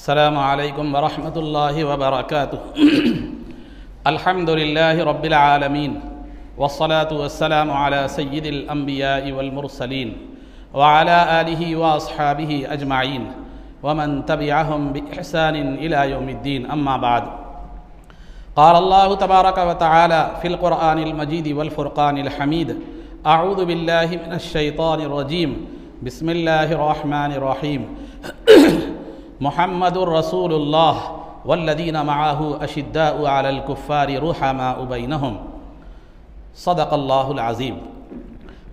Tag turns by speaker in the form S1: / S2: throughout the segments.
S1: अस्सलामु अलैकुम वरहमतुल्लाहि वबरकातुहु। अल्हम्दुलिल्लाहि रब्बिल आलमीन वस्सलातु वस्सलामु अला सय्यिदिल अंबियाइ वल मुरसलीन व अला आलिहि व अस्हाबिहि अजमाइन व मन तबिअहुम बिइहसानिन इला यौमिद्दीन, अम्मा बाद। क़ाल अल्लाहु तबारक व तआला फ़िल क़ुरआनिल मजीद वल फ़ुरक़ानिल हमीद। अऊज़ु बिल्लाहि मिनश शैतानिर रजीम। बिस्मिल्लाहिर रहमानिर रहीम। मुहम्मदुर रसूलुल्लाह वल्लज़ीना मअहु अशिद्दाउ अलल कुफ़्फ़ारि रुहमाउ बैनहुम। सदक़ल्लाहुल अज़ीम।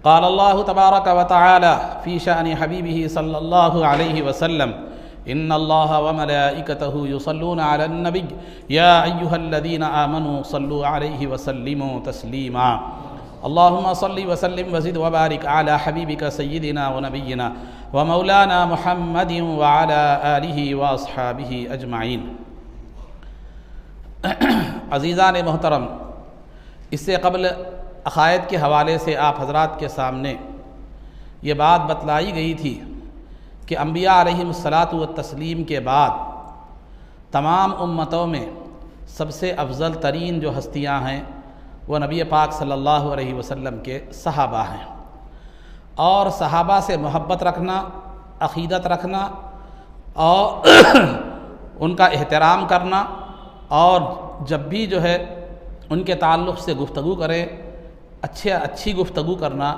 S1: क़ाल अल्लाहु तबारक व तआला फ़ी शानि हबीबिही सल्लल्लाहु अलैहि वसल्लम। इन्नल्लाह व मलाइकतहु युसल्लूना अलन नबी या अय्युहल्लज़ीना आमनू सल्लू अलैहि वसल्लिमू तस्लीमा। अल्लाहुम्मा सल्लि व सल्लिम व ज़िद व बारिक अला हबीबिका सय्यिदिना व नबिय्यिना व मौलाना मुहम्मदिन व अला आलिहि व अस्हाबिहि अजमाइन। अज़ीज़ान मोहतरम, इससे क़ब्ल अक़ायद के हवाले से आप हज़रात के सामने ये बात बतलाई गई थी कि अम्बिया अलैहिमुस्सलातु व तस्लीम के बाद तमाम उम्मतों में सबसे अफज़ल तरीन जो हस्तियाँ हैं वो नबी पाक सल्लल्लाहु अलैहि वसल्लम के सहाबा हैं। और सहाबा से मोहब्बत रखना, अक़ीदत रखना और उनका एहतराम करना, और जब भी जो है उनके ताल्लुक़ से गुफ्तगू करें, अच्छी गुफ्तगू करना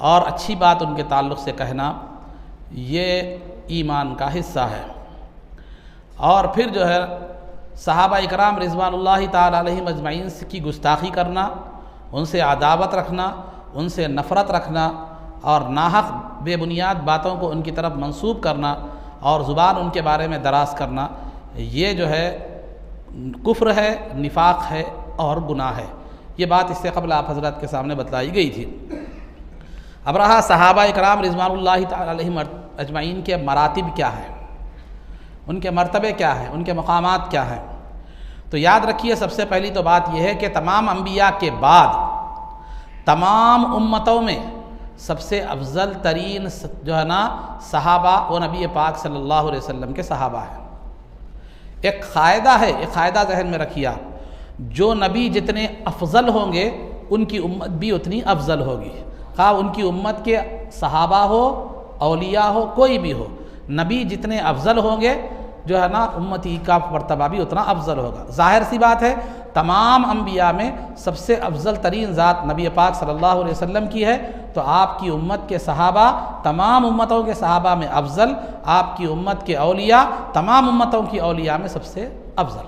S1: और अच्छी बात उनके ताल्लुक़ से कहना, ये ईमान का हिस्सा है। और फिर जो है सहाबा इकराम रिज़वानुल्लाहि ताला अलैहिम अजमईन की गुस्ताखी करना, उनसे अदावत रखना, उनसे नफ़रत रखना और नाहक बेबुनियाद बातों को उनकी तरफ मंसूब करना और ज़ुबान उनके बारे में दराज करना, ये जो है कुफ्र है, निफाक है और गुनाह है। ये बात इससे क़ब्ल आप हज़रत के सामने बतलाई गई थी। अब रहा सहाबा इकराम रिज़वानुल्लाहि ताला अलैहिम अजमईन के मरातिब क्या है, उनके मर्तबे क्या है, उनके मकामात क्या हैं। तो याद रखिए, सबसे पहली तो बात यह है कि तमाम अम्बिया के बाद तमाम उम्मतों में सबसे अफजल तरीन जो है ना सहाबा वो नबी पाक सल्लल्लाहु अलैहि वसल्लम के सहाबा हैं। एक क़ायदा है, एक क़ायदा जहन में रखिए आप, जो नबी जितने अफजल होंगे उनकी उम्मत भी उतनी अफजल होगी। खा उनकी उम्मत के सहाबा हो, औलिया हो, कोई भी हो, नबी जितने अफजल होंगे जो है ना उम्मती का मर्तबा भी उतना अफजल होगा। ज़ाहिर सी बात है, तमाम अम्बिया में सबसे अफजल तरीन ज़ात नबी पाक सल्लल्लाहु अलैहि वसल्लम की है, तो आपकी उम्मत के सहाबा तमाम उम्मतों के सहाबा में अफजल, आपकी उम्मत के औलिया तमाम उम्मतों की औलिया में सबसे अफजल।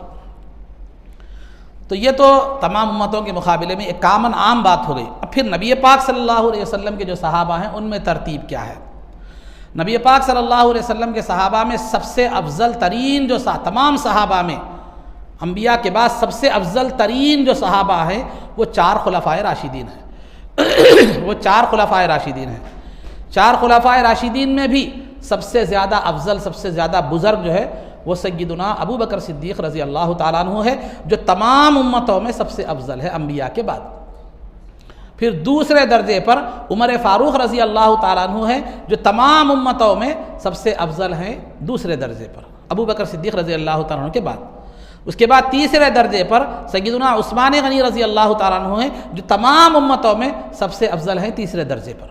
S1: तो ये तो तमाम उम्मतों के मुकाबले में एक कामन आम बात हो गई। अब फिर नबी पाक सल्लल्लाहु अलैहि वसल्लम के जो सहाबा हैं उनमें तरतीब क्या है। नबी पाक सल्लल्लाहु अलैहि वसल्लम के सहाबा में सबसे अफजल तरीन जो तमाम सहाबा में अम्बिया के बाद सबसे अफजल तरीन जो सहाबा हैं वो चार खुलफाए राशिदीन हैं। वो चार खुलफाए राशिदीन हैं। चार खुलफाए राशिदीन में भी सबसे ज़्यादा अफजल, सबसे ज़्यादा बुज़ुर्ग जो है वो सय्यदुना अबू बकर सिद्दीक़ रज़ी अल्लाह ताला अन्हु है, जो तमाम उम्मतों में सबसे अफजल है अम्बिया के बाद। फिर दूसरे दर्जे पर उमर फ़ारूक रज़ी अल्लाह ताला अन्हु है, जो तमाम उम्मतों में सबसे अफजल हैं दूसरे दर्जे पर अबू बकर सिद्दीक़ रज़ी अल्लाह ताला अन्हु के बाद। उसके बाद तीसरे दर्जे पर सय्यदुना उस्मान गनी रज़ी अल्लाह ताला अन्हु है, जो तमाम उम्मतों में सबसे अफजल हैं तीसरे दर्जे पर।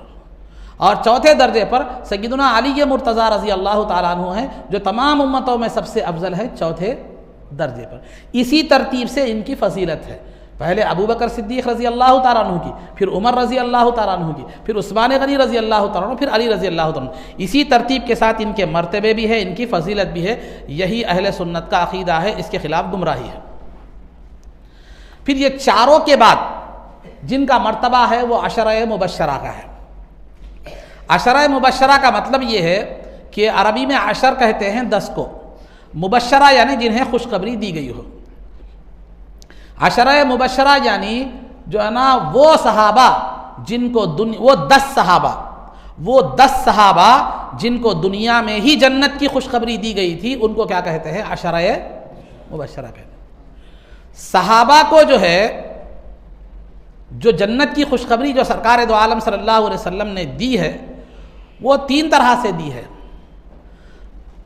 S1: और चौथे दर्जे पर सय्यदुना अली मुर्तज़ा रज़ी अल्लाह ताला अन्हु है, जो तमाम उम्मतों में सबसे अफजल है चौथे दर्जे पर। इसी तरतीब से इनकी फजीलत है। पहले अबू बकर सिद्दीक़ रज़ी अल्लाह ताला अन्हु की, फिर उमर रज़ी अल्लाह ताला अन्हु की, फिर उस्मान गनी रज़ी अल्लाह ताला अन्हु, फिर अली रज़ी अल्लाह ताला अन्हु। इसी तरतीब के साथ इनके मर्तबे भी है, इनकी फजीलत भी है। यही अहले सुन्नत का अक़ीदा है, इसके ख़िलाफ़ गुमराही है। फिर ये चारों के बाद जिनका मर्तबा है वो अशरा मुबश्शरा का है। अशरा मुबश्शरा का मतलब ये है कि अरबी में अशर कहते हैं 10 को, मुबश्शरा यानी जिन्हें खुशखबरी दी गई हो। अशरा मुबश्शरा यानी जो है ना वो सहाबा जिनको वो 10 सहाबा जिनको दुनिया में ही जन्नत की खुशखबरी दी गई थी, उनको क्या कहते हैं, अशरा मुबश्शरा कहते हैं। सहाबा को जो है जो जन्नत की खुशखबरी जो सरकार दो आलम सल्लल्लाहु अलैहि वसल्लम ने दी है वो 3 तरह से दी है।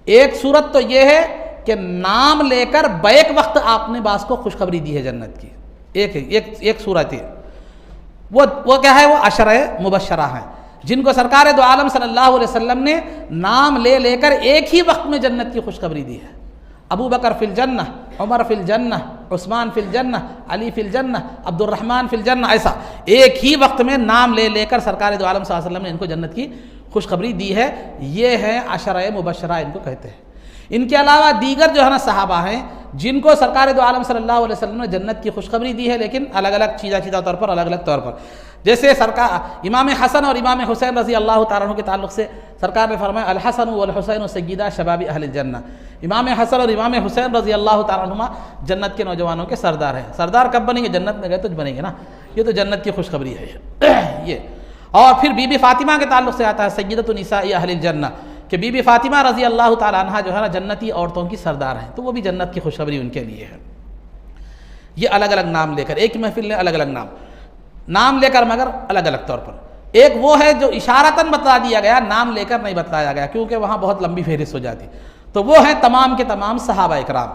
S1: एक सूरत तो ये है कि नाम लेकर बैक वक्त आपने बास को खुशखबरी दी है जन्नत की। एक सूरत है वो क्या है, वो अशर मुबशरा है जिनको सरकार दो आलम सल्लल्लाहु अलैहि वसल्लम ने नाम लेकर एक ही वक्त में जन्नत की खुशखबरी दी है। अबू बकर फिल जन्नह, उमर फिल जन्नह, उस्मान फिल जन्नह, अली फिल जन्नह, अब्दुर्रहमान फिल जन्नह, ऐसा एक ही वक्त में नाम लेकर सरकार दो आलम सल्लल्लाहु अलैहि वसल्लम ने इनको जन्नत की खुशखबरी दी है। ये है अशर मुबशरा इनको कहते हैं। इनके अलावा दीगर जो है ना सहाबा हैं जिनको सरकार दो आलम सल्लल्लाहु अलैहि वसल्लम ने जन्नत की खुशखबरी दी है, लेकिन अलग अलग चीज़ा तौर पर, अलग अलग तौर पर। जैसे सरकार इमाम हसन और इमाम हुसैन रज़ी अल्लाह तआला अन्हु के ताल्लुक़ से सरकार ने फरमाया अल हसन वल हुसैन सय्यिदा शबाबी अहलिल जन्नह। इमाम हसन और इमाम हुसैन रज़ी अल्लाह तआला अन्हुमा जन्नत के नौजवानों के सरदार हैं। सरदार कब बनेंगे? जन्नत में गए तो बनेंगे ना। ये तो जन्नत की खुशखबरी है ये। और फिर बीबी फातिमा के ताल्लुक़ से आता है सय्यिदतु निसाई अहलिल जन्नह कि बीबी फातिमा रज़ी अल्लाह तआला अन्हा जो है ना जन्नती औरतों की सरदार हैं, तो वो भी जन्नत की खुशखबरी उनके लिए है। ये अलग अलग नाम लेकर, एक महफिल ने अलग अलग नाम लेकर मगर अलग अलग तौर पर। एक वो है जो इशारतन बता दिया गया, नाम लेकर नहीं बताया गया क्योंकि वहाँ बहुत लंबी फहरिस्त हो जाती, तो वो है तमाम के तमाम सहाबा इकराम।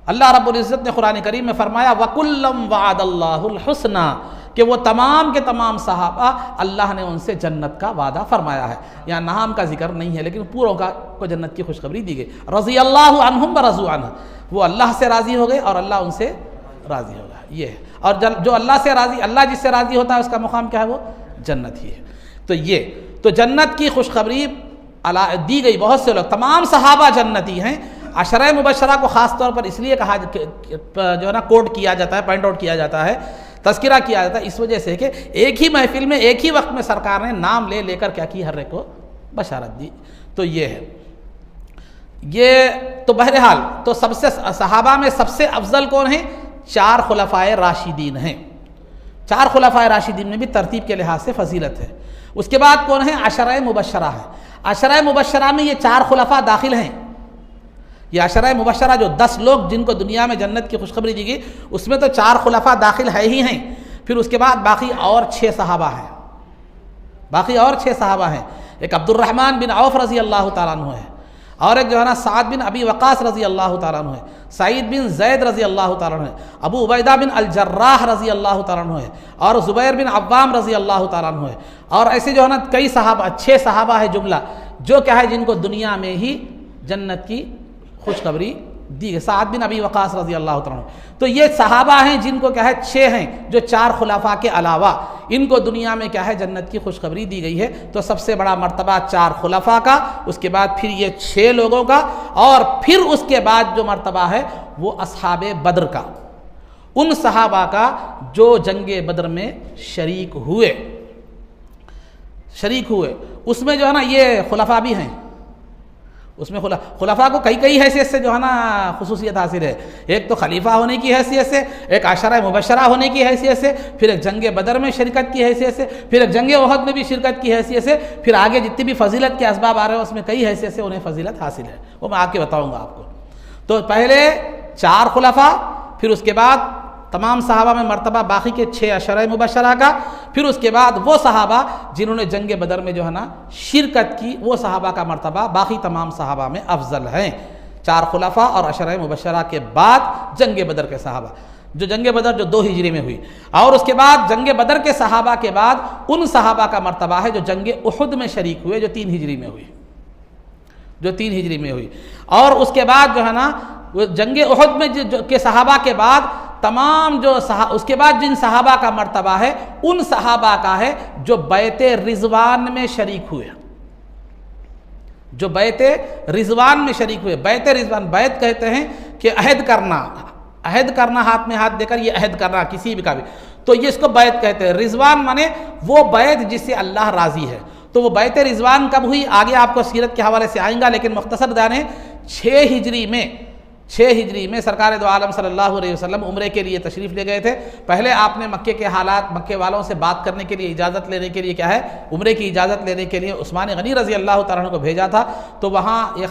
S1: अल्लाह रब्बुल इज़्ज़त ने कुरान करीम में फरमाया वकुल्लम वअदल्लाहुल हुस्ना कि वो तमाम के तमाम सहाबा अल्लाह ने उनसे जन्नत का वादा फरमाया है। यहाँ नाम का जिक्र नहीं है लेकिन पूरों को जन्नत की खुशखबरी दी गई। रज़ी अल्लाहु अन्हुम व रज़ू अन्हु, वो अल्लाह से राज़ी हो गए और अल्लाह उनसे राज़ी होगा। ये है। और जो अल्लाह से राज़ी, अल्लाह जिससे राज़ी होता है उसका मुकाम क्या है? वो जन्नत ही है। तो ये तो जन्नत की खुशखबरी दी गई। बहुत से लोग, तमाम सहाबा जन्नती हैं। अशर मुबशरा को ख़ास तौर पर इसलिए कहा जो है ना कोट किया जाता है, पॉइंट आउट किया जाता है, तस्किरा किया जाता है इस वजह से कि एक ही महफिल में एक ही वक्त में सरकार ने नाम लेकर क्या की, हर एक को बशारत दी। तो ये है। ये तो बहरहाल तो सबसे सहाबा में सबसे अफजल कौन है? 4 खुलफाए राशिदीन हैं। 4 खुलफाए राशिदीन में भी तरतीब के लिहाज से फजीलत है। उसके बाद कौन है? अशर मुबशरा है। अशर मुबशरा में ये 4 खुलफा दाखिल हैं। ये अशर मुबशरा जो 10 लोग जिनको दुनिया में जन्नत की खुशखबरी दी गई, उसमें तो 4 खुलफा दाखिल है ही हैं। फिर उसके बाद बाकी और 6 सहाबा हैं। बाकी और 6 सहाबा हैं। एक अब्दुर्रहमान बिन औफ रज़ी अल्लाह तआला अन्हु है, और एक जो है ना साद बिन अबी वक़ास रज़ी अल्लाह तआला अन्हु है, सईद बिन ज़ैद रज़ी अल्लाह तआला अन्हु है, अबू उबैदा बिन अल जर्राह रज़ी अल्लाह तआला अन्हु है, और ज़ुबैर बिन अव्वाम रज़ी अल्लाह तआला अन्हु है। और ऐसे जो है ना कई सहाबा, 6 सहाबा है जुमला, जो क्या है जिनको दुनिया में ही जन्नत की खुशखबरी दी गई। साद बिन अबी वक़ास रज़ी अल्लाह तआला अन्हु। तो ये सहाबा हैं जिनको क्या है 6 हैं, जो 4 खुलफा के अलावा इनको दुनिया में क्या है जन्नत की खुशखबरी दी गई है। तो सबसे बड़ा मर्तबा 4 खुलफा का, उसके बाद फिर ये 6 लोगों का, और फिर उसके बाद जो मर्तबा है वो अस्हाबे बद्र का, उन सहाबा का जो जंगे बद्र में शरीक हुए। उसमें जो है ना ये खुलफा भी हैं। उसमें खुलफा को कई हैसियत से जो है ना खुसूसियत हासिल है। एक तो खलीफा होने की हैसियत से, एक अशरा मुबशरा होने की हैसियत से, फिर एक जंग बदर में शिरकत की हैसियत से, फिर एक जंग उहद में भी शिरकत की हैसियत से, फिर आगे जितनी भी फजीलत के असबाब आ रहे हैं उसमें कई हैसियत से उन्हें फजीलत हासिल है। वो मैं आके बताऊँगा आपको। तो पहले 4 खुलफा, फिर उसके बाद तमाम सहाबा में मर्तबा बाकी के 6 अशर मुबशरा का, फिर उसके बाद वो सहाबा जिन्होंने जंग बदर में जो है ना शिरकत की, वो सहाबा का मर्तबा बाकी तमाम सहाबा में अफजल हैं। 4 खुलफा और अशर मुबशरा के बाद जंग बदर के सहाबा, जो जंग बदर जो 2 हिजरी में हुई, और उसके बाद जंग बदर के सहाबा के बाद उन सहाबा का मर्तबा है जो जंग उहद में शरीक हुए, जो 3 हिजरी में हुई। और उसके बाद जो है ना जंग उहद में के सहाबा के बाद तमाम उसके बाद जिन सहाबा का मर्तबा है उन सहाबा का है जो बैते रिजवान में शरीक हुए, बैते रिजवान, बैत कहते हैं कि अहद करना हाथ में हाथ देकर, ये अहद करना किसी भी का भी, तो ये इसको बैत कहते हैं। रिजवान माने वो बैत जिससे अल्लाह राजी है। तो वो बैत रिजवान कब हुई आगे आपको सीरत के हवाले से आएगा, लेकिन मुख्तसर जाने 6 हिजरी में सरकार दो आलम सल्लल्लाहु अलैहि वसल्लम उम्रे के लिए तशरीफ़ ले गए थे। पहले आपने मक्के के हालात, मक्के वालों से बात करने के लिए, इजाज़त लेने के लिए क्या है, उम्रे की इजाज़त लेने के लिए उस्मान गनी रज़ी अल्लाह तआला अन्हु को भेजा था। तो वहाँ ये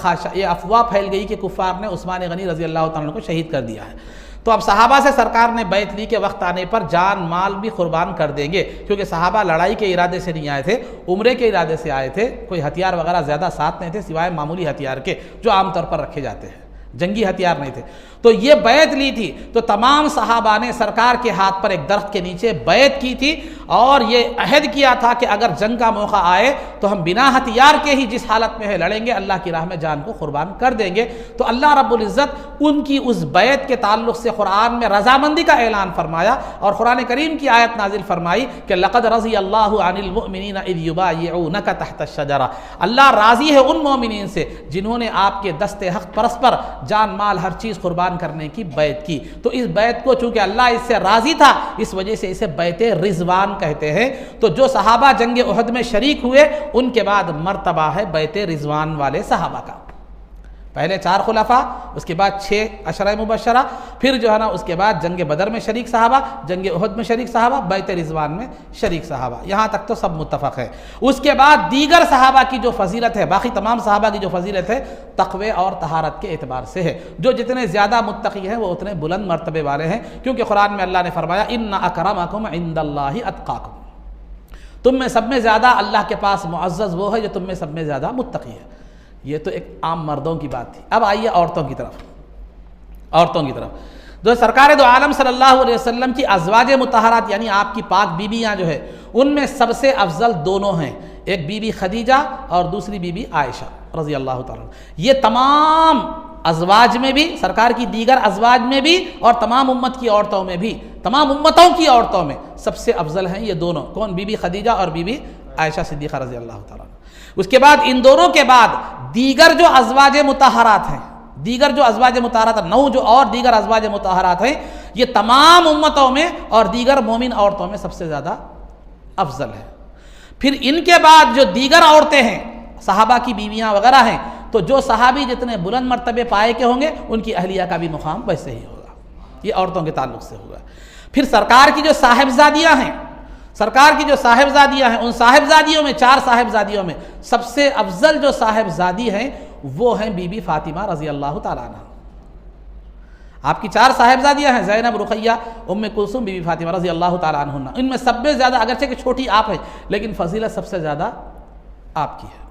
S1: अफवाह फैल गई कि कुफ़ार ने उस्मान गनी रज़ी अल्लाह तआला अन्हु को शहीद कर दिया है। तो अब सहाबा से सरकार ने बैत ली के वक्त आने पर जान माल भी कुर्बान कर देंगे, क्योंकि सहाबा लड़ाई के इरादे से नहीं आए थे, उम्रे के इरादे से आए थे। कोई हथियार वगैरह ज़्यादा साथ नहीं थे सिवाय मामूली हथियार के जो आमतौर पर रखे जाते हैं, जंगी हथियार नहीं थे। तो ये बैत ली थी, तो तमाम सहाबा ने सरकार के हाथ पर एक दरख्त के नीचे बैत की थी और ये अहद किया था कि अगर जंग का मौका आए तो हम बिना हथियार के ही जिस हालत में है लड़ेंगे, अल्लाह की राह में जान को कुर्बान कर देंगे। तो अल्लाह रब्बुल इज़्ज़त उनकी उस बैत के ताल्लुक से कुरान में रजामंदी का ऐलान फरमाया और कुरान करीम की आयत नाजिल फरमाई कि लक़द रज़ी अल्लाहु अनिल मुअमिनीना इज़ युबायिऊनका तहत अश-शजरा, अल्लाह राज़ी है उन मोमिनीन से जिन्होंने आपके दस्ते हक़ परस्पर जान माल हर चीज़ कुर्बान करने की बैत की। तो इस बैत को चूँकि अल्लाह इससे राज़ी था, इस वजह से इसे बैत रिज़वान कहते हैं। तो जो सहाबा जंग उहद में शरीक हुए उनके बाद मर्तबा है बैत रिज़वान वाले सहाबा का। पहले 4 खुलफा, उसके बाद 6 अशरा मुबशरा, फिर जो है ना उसके बाद जंग बदर में शरीक सहाबा, जंग उहद में शरीक सहाबा, बैत रिज़वान में शरीक सहाबा, यहाँ तक तो सब मुत्तफ़क़ है। उसके बाद दीगर सहाबा की जो फजीलत है, बाकी तमाम सहाबा की जो फजीलत है तक़वे और तहारत के एतबार से है। जो जितने ज़्यादा मुत्तक़ी हैं वो उतने बुलंद मर्तबे वाले हैं, क्योंकि कुरान में अल्लाह ने फरमाया इन्ना अकरमकुम इंदल्लाहि अत्क़ाकुम, तुम में सब में ज़्यादा अल्लाह के पास मुअज़्ज़ज़ वो है जो तुम में सब में ज़्यादा मुत्तक़ी है। ये तो एक आम मर्दों की बात थी। अब आइए औरतों की तरफ। जो सरकार दो आलम सल्लल्लाहु अलैहि वसल्लम की अज़वाज मुतहरात यानी आपकी पाक बीबियाँ जो है उनमें सबसे अफजल दोनों हैं, एक बीबी खदीजा और दूसरी बीबी आयशा रज़ी अल्लाह ताला। ये तमाम अज़वाज में भी, सरकार की दीगर अज़वाज में भी और तमाम उम्मत की औरतों में भी, तमाम उम्मतों की औरतों में सबसे अफजल हैं ये दोनों। कौन? बीबी खदीजा और बीबी आयशा सिद्दीक़ा रज़ी अल्लाह ताला। उसके बाद इन दोनों के बाद दीगर जो अज़वाज मुतहरात हैं, दीगर जो अज़वाज मुतहरात 9 जो और दीगर अज़वाज मुतहरात हैं, ये तमाम उम्मतों में और दीगर मोमिन औरतों में सबसे ज़्यादा अफजल है। फिर इनके बाद जो दीगर औरतें हैं, सहाबा की बीवियाँ वगैरह हैं, तो जो सहाबी जितने बुलंद मर्तबे पाए के होंगे उनकी अहलिया का भी मुकाम वैसे ही होगा। ये औरतों के ताल्लुक से होगा। फिर सरकार की जो साहिबजादियाँ हैं, उन साहिबजादियों में 4 साहिबजादियों में सबसे अफजल जो साहिबजादी हैं वो हैं बीबी फातिमा रज़ी अल्लाह ताला अन्हा। आपकी 4 साहिबजादियाँ हैं, ज़ैनब, रुक़ैया, उम्मे कुलसूम, बीबी फातिमा रज़ी अल्लाह ताला अन्हुन्ना। इनमें सबसे ज़्यादा, अगरचे कि छोटी आप हैं, लेकिन फजीलत सबसे ज़्यादा आपकी है।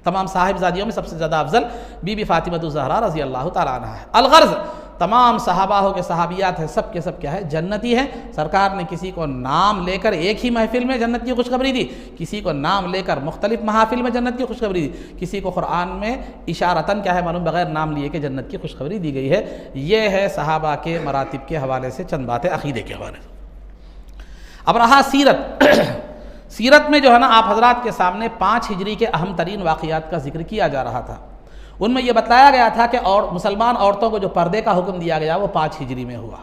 S1: तमाम साहिबजादियों में सबसे ज़्यादा अफजल बीबी फातिमा ज़हरा रज़ी अल्लाह ताला अन्हा है। अलगर्ज़ तमाम सहाबा हो के सहाबियात हैं, सब के सब क्या है? जन्नती हैं। सरकार ने किसी को नाम लेकर एक ही महफिल में जन्नत की खुशखबरी दी, किसी को नाम लेकर मुख्तलिफ महफिल में जन्नत की खुशखबरी दी, किसी को कुरान में इशारतन क्या है मालूम बगैर नाम लिए कि जन्नत की खुशखबरी दी गई है। ये है सहाबा के मरातिब के हवाले से चंद बातें अक़ीदे के हवाले से। अब रहा सीरत। सीरत में जो है ना आप हजरात के सामने 5 हिजरी के अहम तरीन वाक़ियात का जिक्र किया जा रहा था। उनमें यह बताया गया था कि और मुसलमान औरतों को जो पर्दे का हुक्म दिया गया वो 5 हिजरी में हुआ।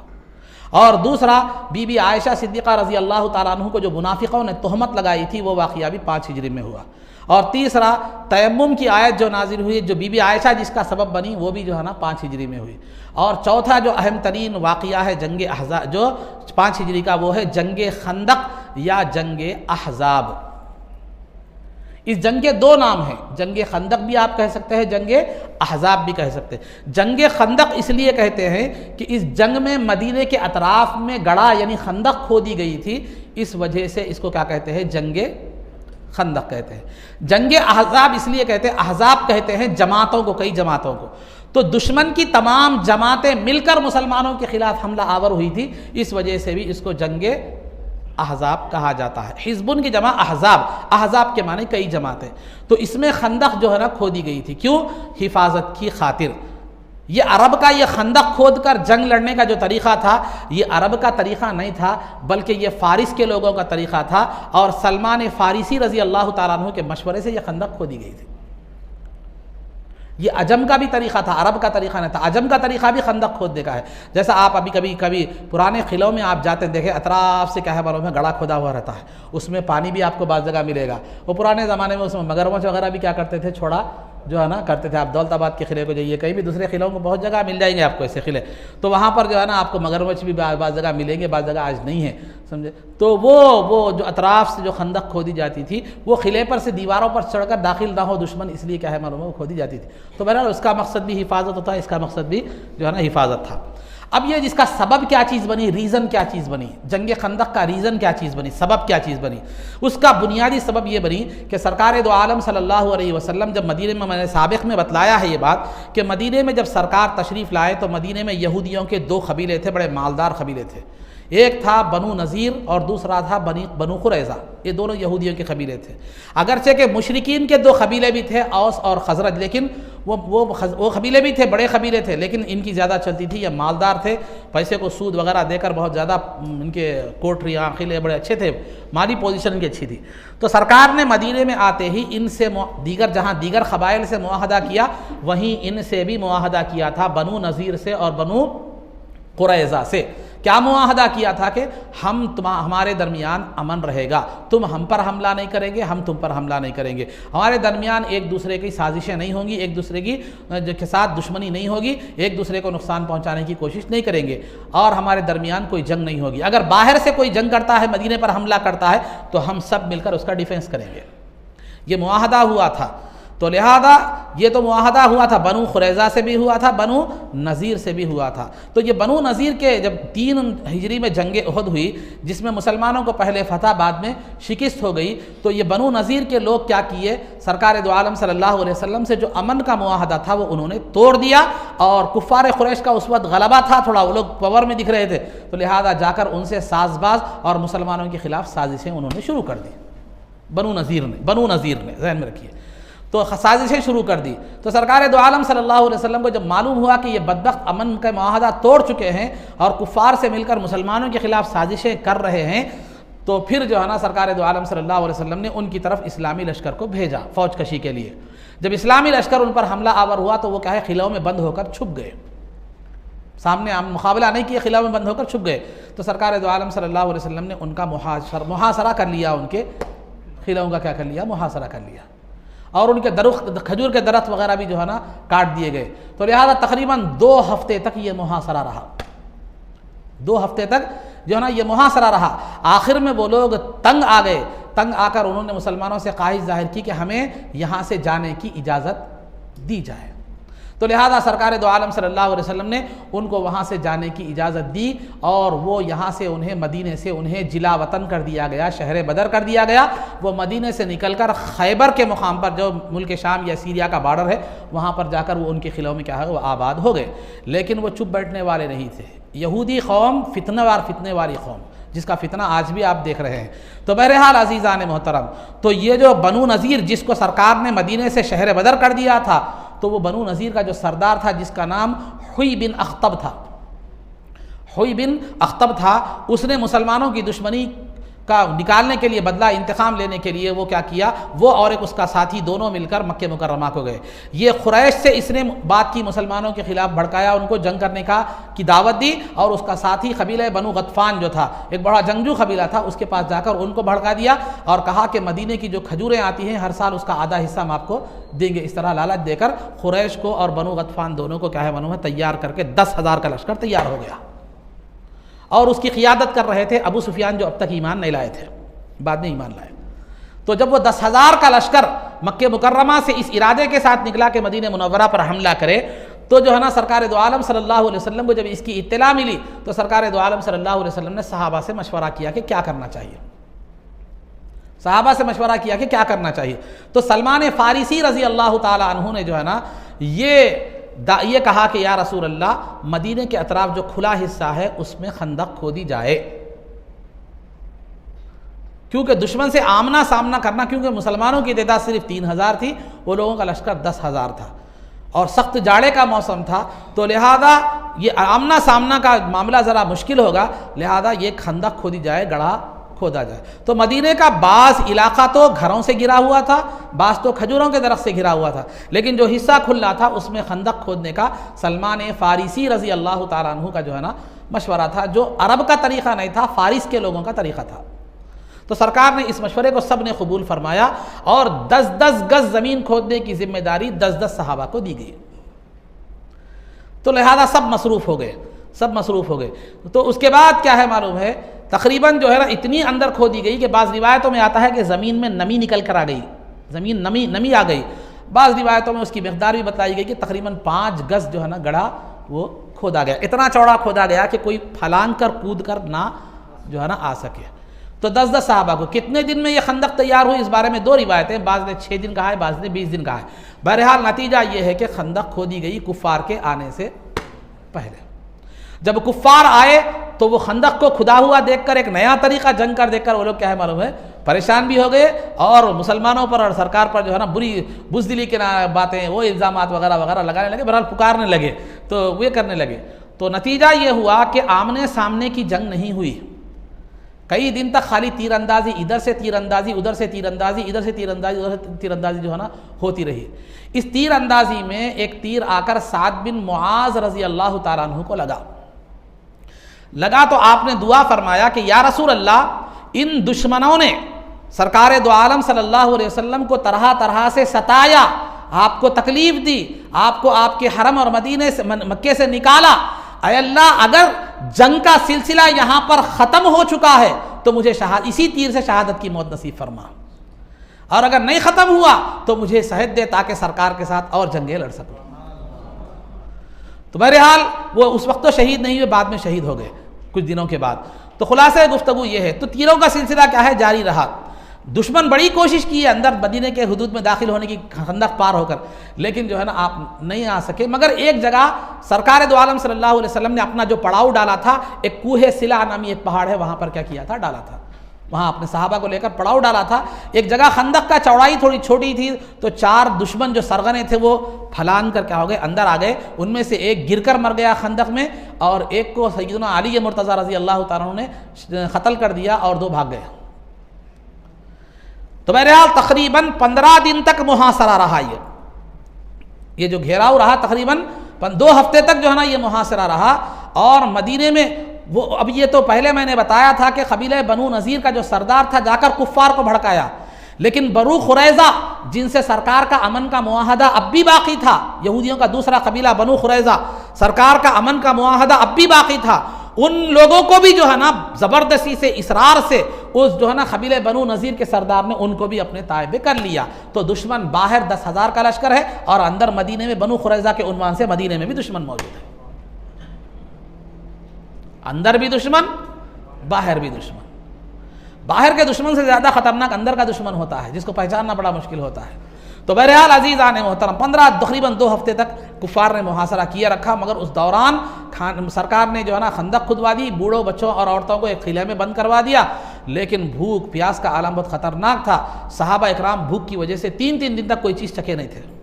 S1: और दूसरा, बीबी आयशा सिद्दीक़ा रज़ी अल्लाह ताला अन्हु को जो मुनाफिकों ने तोहमत लगाई थी वो वाक़िया भी 5 हिजरी में हुआ। और तीसरा, तयम्मुम की आयत जो नाजिल हुई, जो बीबी आयशा जिसका सबब बनी, वो भी जो है ना 5 हिजरी में हुई। और चौथा जो अहम तरीन वाक़िया है जंग अहज़ाब, जो 5 हिजरी का, वो है जंग खंदक या जंग अहज़ाब। इस जंग के 2 नाम हैं, जंग खंदक भी आप कह सकते हैं, जंग अहज़ाब भी कह सकते हैं। जंग खंदक इसलिए कहते हैं कि इस जंग में मदीने के अतराफ में गड़ा यानी खंदक खोदी गई थी, इस वजह से इसको क्या कहते हैं? जंग खंदक कहते हैं। जंग अहज़ाब इसलिए कहते हैं, अहज़ाब कहते हैं जमातों को, कई जमातों को। तो दुश्मन की तमाम जमातें मिलकर मुसलमानों के खिलाफ हमला आवर हुई थी, इस वजह से भी इसको जंग अहज़ाब कहा जाता है। हिज़्बुन की जमा अहज़ाब, अहज़ाब के माने कई जमातें। तो इसमें खंदक जो है ना खोदी गई थी, क्यों? हिफाजत की खातिर। ये अरब का ये खंदक खोद कर जंग लड़ने का जो तरीक़ा था, ये अरब का तरीक़ा नहीं था, बल्कि ये फ़ारिस के लोगों का तरीक़ा था। और सलमान फ़ारिसी रज़ी अल्लाह ताला अन्हु के मशवरे से ये खंदक खोदी गई थी। ये अजम का भी तरीक़ा था, अरब का तरीक़ा नहीं था। अजम का तरीक़ा भी खंदक खोदने का है। जैसा आप अभी कभी पुराने किलों में आप जाते देखें, अतराफ से क्या है मालूम है, गड़ा खोदा हुआ रहता है, उसमें पानी भी आपको बाज़ जगह मिलेगा। वो पुराने ज़माने में उसमें मगरमच्छ वगैरह भी क्या करते थे, छोड़ा जो है ना करते थे। आप दौलताबाद के किले को जाइए, कहीं भी दूसरे किलों को बहुत जगह मिल जाएंगे आपको ऐसे किले, तो वहाँ पर जो है ना आपको मगरमच्छ भी बाज़ जगह मिलेंगे, बाज़ जगह आज नहीं है। समझे। तो वो जो अतराफ़ से जो खंदक खोदी जाती थी वो ख़िले पर से दीवारों पर चढ़कर दाखिल ना हो दुश्मन, इसलिए क्या है मालूम है वो खोदी जाती थी। तो बहरहाल उसका मकसद भी हिफाजत होता है, इसका मकसद भी जो है ना हिफाजत था। अब ये जिसका सबब क्या चीज़ बनी, रीज़न क्या चीज़ बनी, जंग खंदक का रीज़न क्या चीज़ बनी, सबब क्या चीज़ बनी, उसका बुनियादी सबब ये बनी कि सरकार दो आलम सल्लल्लाहु अलैहि वसल्लम जब मदीने में, मैंने साबिक़ में बतलाया है ये बात कि मदीने में जब सरकार तशरीफ़ लाए तो मदीने में यहूदियों के दो कबीले थे, बड़े मालदार कबीले थे। एक था बनु नज़ीर और दूसरा था बनु कुरैज़ा। ये दोनों यहूदियों के कबीले थे। अगरचे के मुशरिकीन के दो कबीले भी थे, औस और खजरज, लेकिन वो कबीले भी थे, बड़े कबीले थे, लेकिन इनकी ज़्यादा चलती थी। ये मालदार थे, पैसे को सूद वगैरह देकर बहुत ज़्यादा इनके कोठरियाँ किले बड़े अच्छे थे, माली पोजीशन इनकी अच्छी थी। तो सरकार ने मदीने में आते ही इनसे जहाँ दीगर कबाइल से मुआहदा किया, वहीं इनसे भी मुआहदा किया था, बनु नज़ीर से और बनु कुरैज़ा से। क्या मुआहदा किया था कि हमारे दरमियान अमन रहेगा, तुम हम पर हमला नहीं करेंगे, हम तुम पर हमला नहीं करेंगे, हमारे दरमियान एक दूसरे की साजिशें नहीं होंगी, एक दूसरे की के साथ दुश्मनी नहीं होगी, एक दूसरे को नुकसान पहुंचाने की कोशिश नहीं करेंगे, और हमारे दरमियान कोई जंग नहीं होगी। अगर बाहर से कोई जंग करता है, मदीने पर हमला करता है, तो हम सब मिलकर उसका डिफेंस करेंगे। ये मुआहदा हुआ था। तो लिहाजा ये तो मुआहदा हुआ था, बनु खुरैज़ा से भी हुआ था, बनु नज़ीर से भी हुआ था। तो ये बनु नज़ीर के जब 3 हिजरी में जंग उहद हुई, जिसमें मुसलमानों को पहले फतह बाद में शिकस्त हो गई, तो ये बनु नज़ीर के लोग क्या किए, सरकार दो आलम सल्लल्लाहु अलैहि वसल्लम से जो अमन का मुआहदा था वो उन्होंने तोड़ दिया। और कुफ़ार कुरैश का उस वक्त गलबा था, थोड़ा वो लोग पावर में दिख रहे थे, तो लिहाजा जाकर उनसे साजबाज और मुसलमानों के ख़िलाफ़ साजिशें उन्होंने शुरू कर दी। बनु नज़ीर ने ज़हन में रखिए, तो साजिशें शुरू कर दी। तो सरकार दो आलम सल्लल्लाहु अलैहि वसल्लम को जब मालूम हुआ कि ये बदबख्त अमन का मुआहदा तोड़ चुके हैं और कुफ़ार से मिलकर मुसलमानों के ख़िलाफ़ साजिशें कर रहे हैं, तो फिर जो है ना सरकार दो आलम सल्लल्लाहु अलैहि वसल्लम ने उनकी तरफ इस्लामी लश्कर को भेजा फ़ौज कशी के लिए। जब इस्लामी लश्कर उन पर हमला आवर हुआ तो वो क्या है, क़िलों में बंद होकर छुप गए, सामने मुकाबला नहीं किया, क़िलों में बंद होकर छुप गए। तो सरकार दो आलम सल्लल्लाहु अलैहि वसल्लम ने उनका मुहासरा कर लिया, उनके क़िलों का क्या कर लिया, मुहासरा कर लिया, और उनके खजूर के दरख्त वगैरह भी जो है ना काट दिए गए। तो लिहाजा तकरीबन 2 हफ्ते तक ये मुहासरा रहा, 2 हफ्ते तक जो है ना ये मुहासरा रहा। आखिर में वो लोग तंग आ गए, तंग आकर उन्होंने मुसलमानों से ख्वाहिश जाहिर की कि हमें यहाँ से जाने की इजाज़त दी जाए। तो लिहाजा सरकार दो आलम सल्लल्लाहु अलैहि वसल्लम ने उनको वहाँ से जाने की इजाज़त दी, और वो यहाँ से उन्हें मदीने से उन्हें जिला वतन कर दिया गया, शहर बदर कर दिया गया। वो मदीने से निकलकर खैबर के मुकाम पर, जो मुल्क शाम या सीरिया का बॉर्डर है, वहाँ पर जाकर वो उनके क़िलों में क्या है वो आबाद हो गए। लेकिन वो चुप बैठने वाले नहीं थे। यहूदी कौम फितने वाली कौम, जिसका फितना आज भी आप देख रहे हैं। तो बहरहाल अज़ीज़ान मोहतरम, तो ये जो बनु नज़ीर जिसको सरकार ने मदीने से शहर बदर कर दिया था, तो वो बनु नज़ीर का जो सरदार था, जिसका नाम हुई बिन अख्तब था, उसने मुसलमानों की दुश्मनी का निकालने के लिए, बदला इंतकाम लेने के लिए वो क्या किया, वो और एक उसका साथी दोनों मिलकर मक्के मुकर्रमा को गए। ये कुरैश से इसने बात की, मुसलमानों के खिलाफ भड़काया, उनको जंग करने की दावत दी, और उसका साथी कबीला बनु गतफान जो था, एक बड़ा जंगजू कबीला था, उसके पास जाकर उनको भड़का दिया और कहा कि मदीने की जो खजूरें आती हैं हर साल उसका आधा हिस्सा हम आपको देंगे। इस तरह लालच देकर कुरैश को और बनु गतफान दोनों को क्या है मनु तैयार करके 10,000 का लश्कर तैयार हो गया, और उसकी क़ियादत कर रहे थे अबू सुफियान, जो अब तक ईमान नहीं लाए थे, बाद में ईमान लाए। तो जब वो 10,000 का लश्कर मक्के मुकर्रमा से इस इरादे के साथ निकला कि मदीने मुनव्वरा पर हमला करे, तो जो है ना सरकार दो आलम सल्लल्लाहु अलैहि वसल्लम को जब इसकी इत्तला मिली, तो सरकार दो आलम सल्लल्लाहु अलैहि वसल्लम ने सहाबा से मशवरा किया कि क्या करना चाहिए, सहाबा से मशवरा किया कि क्या करना चाहिए। तो सलमान फ़ारिसी रज़ी अल्लाह ताला अन्हु ने जो है ना ये कहा कि या रसूल अल्लाह, मदीने के अतराफ जो खुला हिस्सा है उसमें खंदक खोदी जाए, क्योंकि दुश्मन से आमना सामना करना, क्योंकि मुसलमानों की तादाद सिर्फ 3,000 थी, वो लोगों का लश्कर 10,000 था, और सख्त जाड़े का मौसम था, तो लिहाजा ये आमना सामना का मामला ज़रा मुश्किल होगा, लिहाजा ये खंदक खोदी जाए, गढ़ा खोदा जाए। तो मदीने का बाज़ इलाका तो घरों से घिरा हुआ था, बाज़ तो खजूरों के दरख्त से घिरा हुआ था, लेकिन जो हिस्सा खुला था उसमें खंदक खोदने का सलमान फ़ारिसी रज़ी अल्लाह ताला अन्हु का जो है ना मशवरा था, जो अरब का तरीक़ा नहीं था, फ़ारिस के लोगों का तरीक़ा था। तो सरकार ने इस मशवरे को सब ने कबूल फरमाया, और 10-10 गज़ ज़मीन खोदने की जिम्मेदारी 10-10 सहाबा को दी गई। तो लिहाजा सब मसरूफ़ हो गए। सब मसरूफ़ हो गए। तो उसके बाद क्या है मालूम है, तकरीबन जो है ना इतनी अंदर खोदी गई कि बाज़ रिवायतों में आता है कि ज़मीन में नमी निकल कर आ गई, ज़मीन नमी आ गई। बाज़ रिवायतों में उसकी मकदार भी बताई गई कि तकरीबन 5 गज़ जो है ना गड्ढा वो खोदा गया, इतना चौड़ा खोदा गया कि कोई फलांग कर कूद कर ना जो है ना आ सके। तो 10-10 साहबा को कितने दिन में ये खंदक तैयार हुई, इस बारे में 2 रिवायतें, बाज़ ने 6 दिन कहा है, बाज़ ने 20 दिन कहा है। बहरहाल नतीजा ये है कि खंदक खोदी गई कुफ़ार के आने से पहले। जब कुफ़ार आए तो वो खंदक को खुदा हुआ देखकर, एक नया तरीका जंग कर देखकर वो लोग क्या है मालूम है परेशान भी हो गए, और मुसलमानों पर और सरकार पर जो है ना बुरी बुज़दिली के बातें, वो इल्ज़ामात वगैरह वगैरह लगाने लगे, बहरहाल पुकारने लगे, तो वे करने लगे। तो नतीजा ये हुआ कि आमने सामने की जंग नहीं हुई, कई दिन तक खाली तीरंदाजी, इधर से तीरंदाजी, उधर से तीरंदाजी, इधर से तीरंदाजी, उधर से तीरंदाजी जो है ना होती रही। इस तीरंदाजी में एक तीर आकर साद बिन मुआज़ रज़ी अल्लाह ताला अन्हु को लगा तो आपने दुआ फरमाया कि या रसूल अल्लाह, इन दुश्मनों ने सरकार दो आलम सल्लल्लाहु अलैहि वसल्लम को तरह तरह से सताया, आपको तकलीफ दी, आपको आपके हरम और मदीने से मक्के से निकाला। ऐ अल्लाह, अगर जंग का सिलसिला यहाँ पर ख़त्म हो चुका है तो मुझे इसी तीर से शहादत की मौत नसीब फरमा, और अगर नहीं ख़त्म हुआ तो मुझे सेहत दे ताकि सरकार के साथ और जंगें लड़ सकूँ। तो बहरहाल वो उस वक्त तो शहीद नहीं हुए, बाद में शहीद हो गए कुछ दिनों के बाद। तो खुलासा गुफ्तगू ये है, तो तीरों का सिलसिला क्या है, जारी रहा। दुश्मन बड़ी कोशिश की है अंदर मदीने के हुदूद में दाखिल होने की, खंदक पार होकर, लेकिन जो है ना आप नहीं आ सके। मगर एक जगह सरकार दो आलम सल्लल्लाहु अलैहि वसल्लम ने अपना जो पड़ाव डाला था, एक कूहे सिला नामी एक पहाड़ है, वहाँ पर क्या किया था, डाला था, वहाँ अपने सहाबा को लेकर पड़ाव डाला था। एक जगह खंदक का चौड़ाई थोड़ी छोटी थी, तो 4 दुश्मन जो सरगने थे वो फलान कर क्या हो गए, अंदर आ गए। उनमें से एक गिरकर मर गया खंदक में, और एक को सैयदना अली मुर्तज़ा रज़ी अल्लाह ताला ने कत्ल कर दिया, और 2 भाग गए। तो बहरहाल तकरीबन 15 दिन तक मुहासरा रहा, ये जो घेराव रहा तकरीबन 2 हफ्ते तक जो है ना ये मुहासरा रहा। और मदीने में वो, अब ये तो पहले मैंने बताया था कि कबीले बनु नज़ीर का जो सरदार था जाकर कुफ़ार को भड़काया, लेकिन बनु खुरैज़ा जिनसे सरकार का अमन का मुआहदा अब भी बाकी था, यहूदियों का दूसरा कबीला बनु खुरैज़ा, सरकार का अमन का मुआहदा अब भी बाकी था, उन लोगों को भी जो है ना ज़बरदस्ती से, इसरार से, उस जो है ना कबीले बनु नज़ीर के सरदार ने उनको भी अपने तायबे कर लिया। तो दुश्मन बाहर 10,000 का लश्कर है, और अंदर मदीने में बनु खुरैज़ा के उन्वान से मदीने में भी दुश्मन मौजूद है, अंदर भी दुश्मन, बाहर भी दुश्मन। बाहर के दुश्मन से ज़्यादा ख़तरनाक अंदर का दुश्मन होता है, जिसको पहचानना बड़ा मुश्किल होता है। तो बहरहाल अज़ीज़ान मोहतरम, 15 तकरीबन 2 हफ्ते तक कुफ़ार ने मुहासरा किया रखा, मगर उस दौरान सरकार ने जो है ना खंदक खुदवा दी, बूढ़ों बच्चों और औरतों को एक किले में बंद करवा दिया। लेकिन भूख प्यास का आलम बहुत ख़तरनाक था, सहाबा इकराम भूख की वजह से 3-3 दिन तक कोई चीज़ चखे नहीं थे।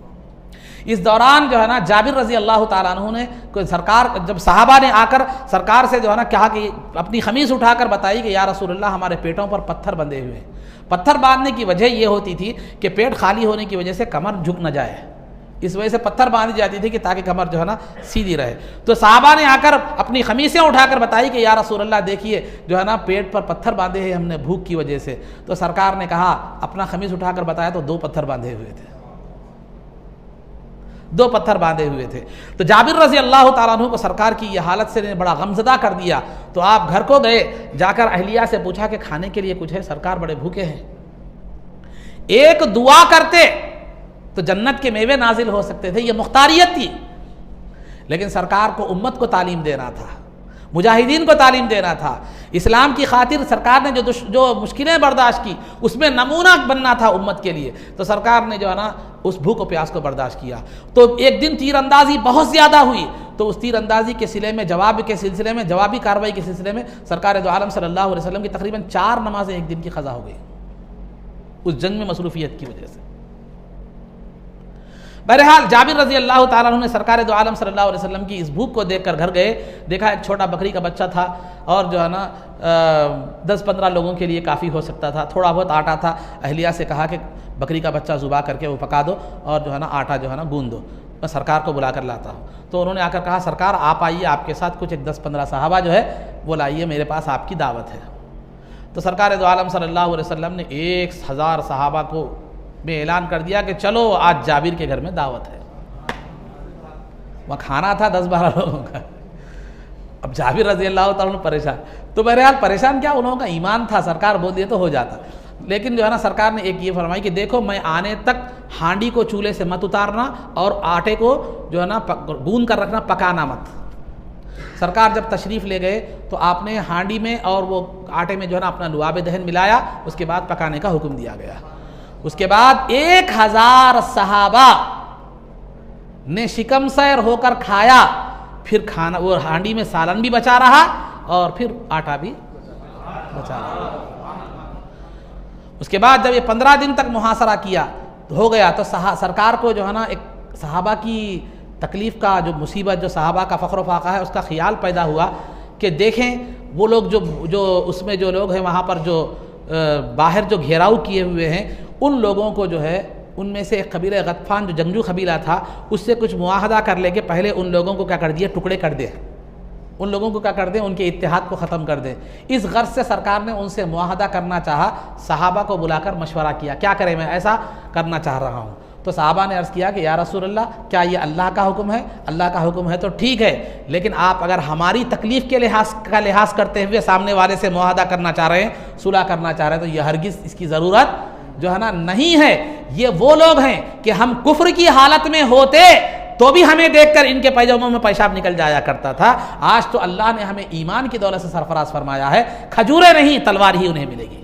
S1: इस दौरान जो है ना जाबिर रज़ी अल्लाह ताला अन्हु ने कोई सरकार, जब सहाबा ने आकर सरकार से जो है ना कहा कि अपनी खमीस उठाकर बताई कि या रसूलल्लाह, हमारे पेटों पर पत्थर बंधे हुए हैं। पत्थर बांधने की वजह ये होती थी कि पेट खाली होने की वजह से कमर झुक न जाए, इस वजह से पत्थर बांधी जाती थी कि ताकि कमर जो है ना सीधी रहे। तो सहाबा ने आकर अपनी खमीसें उठाकर बताई कि या रसूलल्लाह, देखिए जो है ना पेट पर पत्थर बांधे हैं हमने भूख की वजह से। तो सरकार ने कहा, अपना खमीस उठाकर बताया तो 2 पत्थर बांधे हुए थे, 2 पत्थर बांधे हुए थे। तो जाबिर रज़ी अल्लाह ताला अन्हु को सरकार की यह हालत से बड़ा गमज़दा कर दिया। तो आप घर को गए, जाकर अहलिया से पूछा कि खाने के लिए कुछ है, सरकार बड़े भूखे हैं। एक दुआ करते तो जन्नत के मेवे नाजिल हो सकते थे, ये मुख्तारियत थी। लेकिन सरकार को उम्मत को तालीम देना था, मुजाहिदीन को तालीम देना था, इस्लाम की खातिर सरकार ने जो मुश्किलें बर्दाश्त की उसमें नमूना बनना था उम्मत के लिए। तो सरकार ने जो है ना उस भूख और प्यास को बर्दाश्त किया। तो एक दिन तीरंदाजी बहुत ज़्यादा हुई, तो उस तीरंदाजी के सिले में, जवाबी कार्रवाई के सिलसिले में सरकार दो आलम सल्लल्लाहु अलैहि वसल्लम की तकरीबन 4 नमाजें एक दिन की क़ज़ा हो गई उस जंग में मसरूफ़ियत की वजह से। बहरहाल जाबिर रज़ी अल्लाह ताला अन्हु ने सरकार दो आलम सल्लल्लाहु अलैहि वसल्लम की इस भूख को देखकर घर गए, देखा एक छोटा बकरी का बच्चा था, और जो है ना 10-15 लोगों के लिए काफ़ी हो सकता था, थोड़ा बहुत आटा था। अहलिया से कहा कि बकरी का बच्चा ज़ुबा करके वो पका दो, और जो है ना आटा जो है ना गूंद दो, मैं सरकार को बुला कर लाता हूँ। तो उन्होंने आकर कहा, सरकार आप आइए, आपके साथ कुछ 10-15 सहाबा जो है वो लाइए, मेरे पास आपकी दावत है। तो सरकार दो आलम सल्लल्लाहु अलैहि वसल्लम ने 1000 सहाबा को में ऐलान कर दिया कि चलो आज जाबिर के घर में दावत है। वहाँ खाना था 10-12 लोगों का, अब जाबिर रज़ी अल्लाह तआला अन्हु परेशान, तो बहरहाल परेशान क्या, उन लोगों का ईमान था, सरकार बोल दिए तो हो जाता। लेकिन जो है ना सरकार ने एक ये फरमाई कि देखो मैं आने तक हांडी को चूल्हे से मत उतारना और आटे को जो है ना गूंद कर रखना, पकाना मत। सरकार जब तशरीफ़ ले गए तो आपने हांडी में और वो आटे में जो है ना अपना लुआब दहन मिलाया, उसके बाद पकाने का हुक्म दिया गया। उसके बाद 1000 सहाबा ने शिकम सैर होकर खाया, फिर खाना वो हांडी में सालन भी बचा रहा और फिर आटा भी बचा रहा। उसके बाद जब ये 15 दिन तक मुहासरा किया तो हो गया, तो सरकार को जो है ना एक सहाबा की तकलीफ़ का जो मुसीबत, जो सहाबा का फ़ख्र फाका है, उसका ख्याल पैदा हुआ कि देखें वो लोग जो उसमें जो लोग हैं वहाँ पर जो बाहर जो घेराव किए हुए हैं, उन लोगों को जो है उनमें से एक कबीला गतफान जो जंगजू कबीला था उससे कुछ मुआहदा कर लेके पहले उन लोगों को क्या कर दिए, टुकड़े कर दे, उन लोगों को क्या कर दें, उनके इत्तेहाद को ख़त्म कर दें। इस गर्ज से सरकार ने उनसे मुआहदा करना चाहा, सहाबा को बुलाकर मशवरा किया, क्या करें, मैं ऐसा करना चाह रहा हूँ। तो सहाबा ने अर्ज़ किया कि या रसूल अल्लाह, क्या ये अल्लाह का हुक्म है? अल्लाह का हुक्म है तो ठीक है, लेकिन आप अगर हमारी तकलीफ़ के लिहाज करते हुए सामने वाले से मुआहदा करना चाह रहे हैं, सुलह करना चाह रहे हैं, तो यह हरगिज़ इसकी ज़रूरत जो है ना नहीं है। ये वो लोग हैं कि हम कुफ्र की हालत में होते तो भी हमें देखकर इनके पैजामों में पेशाब निकल जाया करता था। आज तो अल्लाह ने हमें ईमान की दौलत से सरफराज फरमाया है, खजूरें नहीं तलवार ही उन्हें मिलेगी,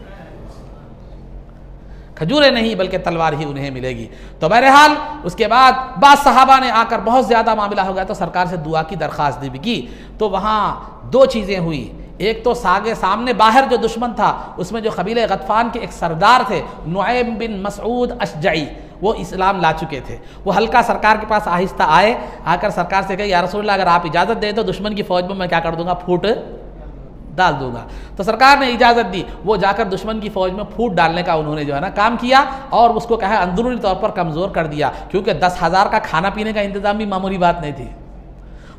S1: खजूरें नहीं बल्कि तलवार ही उन्हें मिलेगी। तो बहरहाल उसके बाद सहाबा ने आकर बहुत ज़्यादा मामला हो गया तो सरकार से दुआ की दरख्वास्त भी की। तो वहाँ 2 चीज़ें हुई, एक तो सामने बाहर जो दुश्मन था उसमें जो कबीले गतफान के एक सरदार थे नुआइम बिन मसऊद अशजई, वो इस्लाम ला चुके थे। वो हल्का सरकार के पास आहिस्ता आए, आकर सरकार से कहे या रसूलल्लाह अगर आप इजाज़त दें तो दुश्मन की फ़ौज में मैं क्या कर दूंगा, फूट डाल दूंगा। तो सरकार ने इजाज़त दी, वो जाकर दुश्मन की फ़ौज में फूट डालने का उन्होंने जो है ना काम किया और उसको कहा अंदरूनी तौर पर कमज़ोर कर दिया, क्योंकि 10,000 का खाना पीने का इंतज़ाम भी मामूली बात नहीं थी।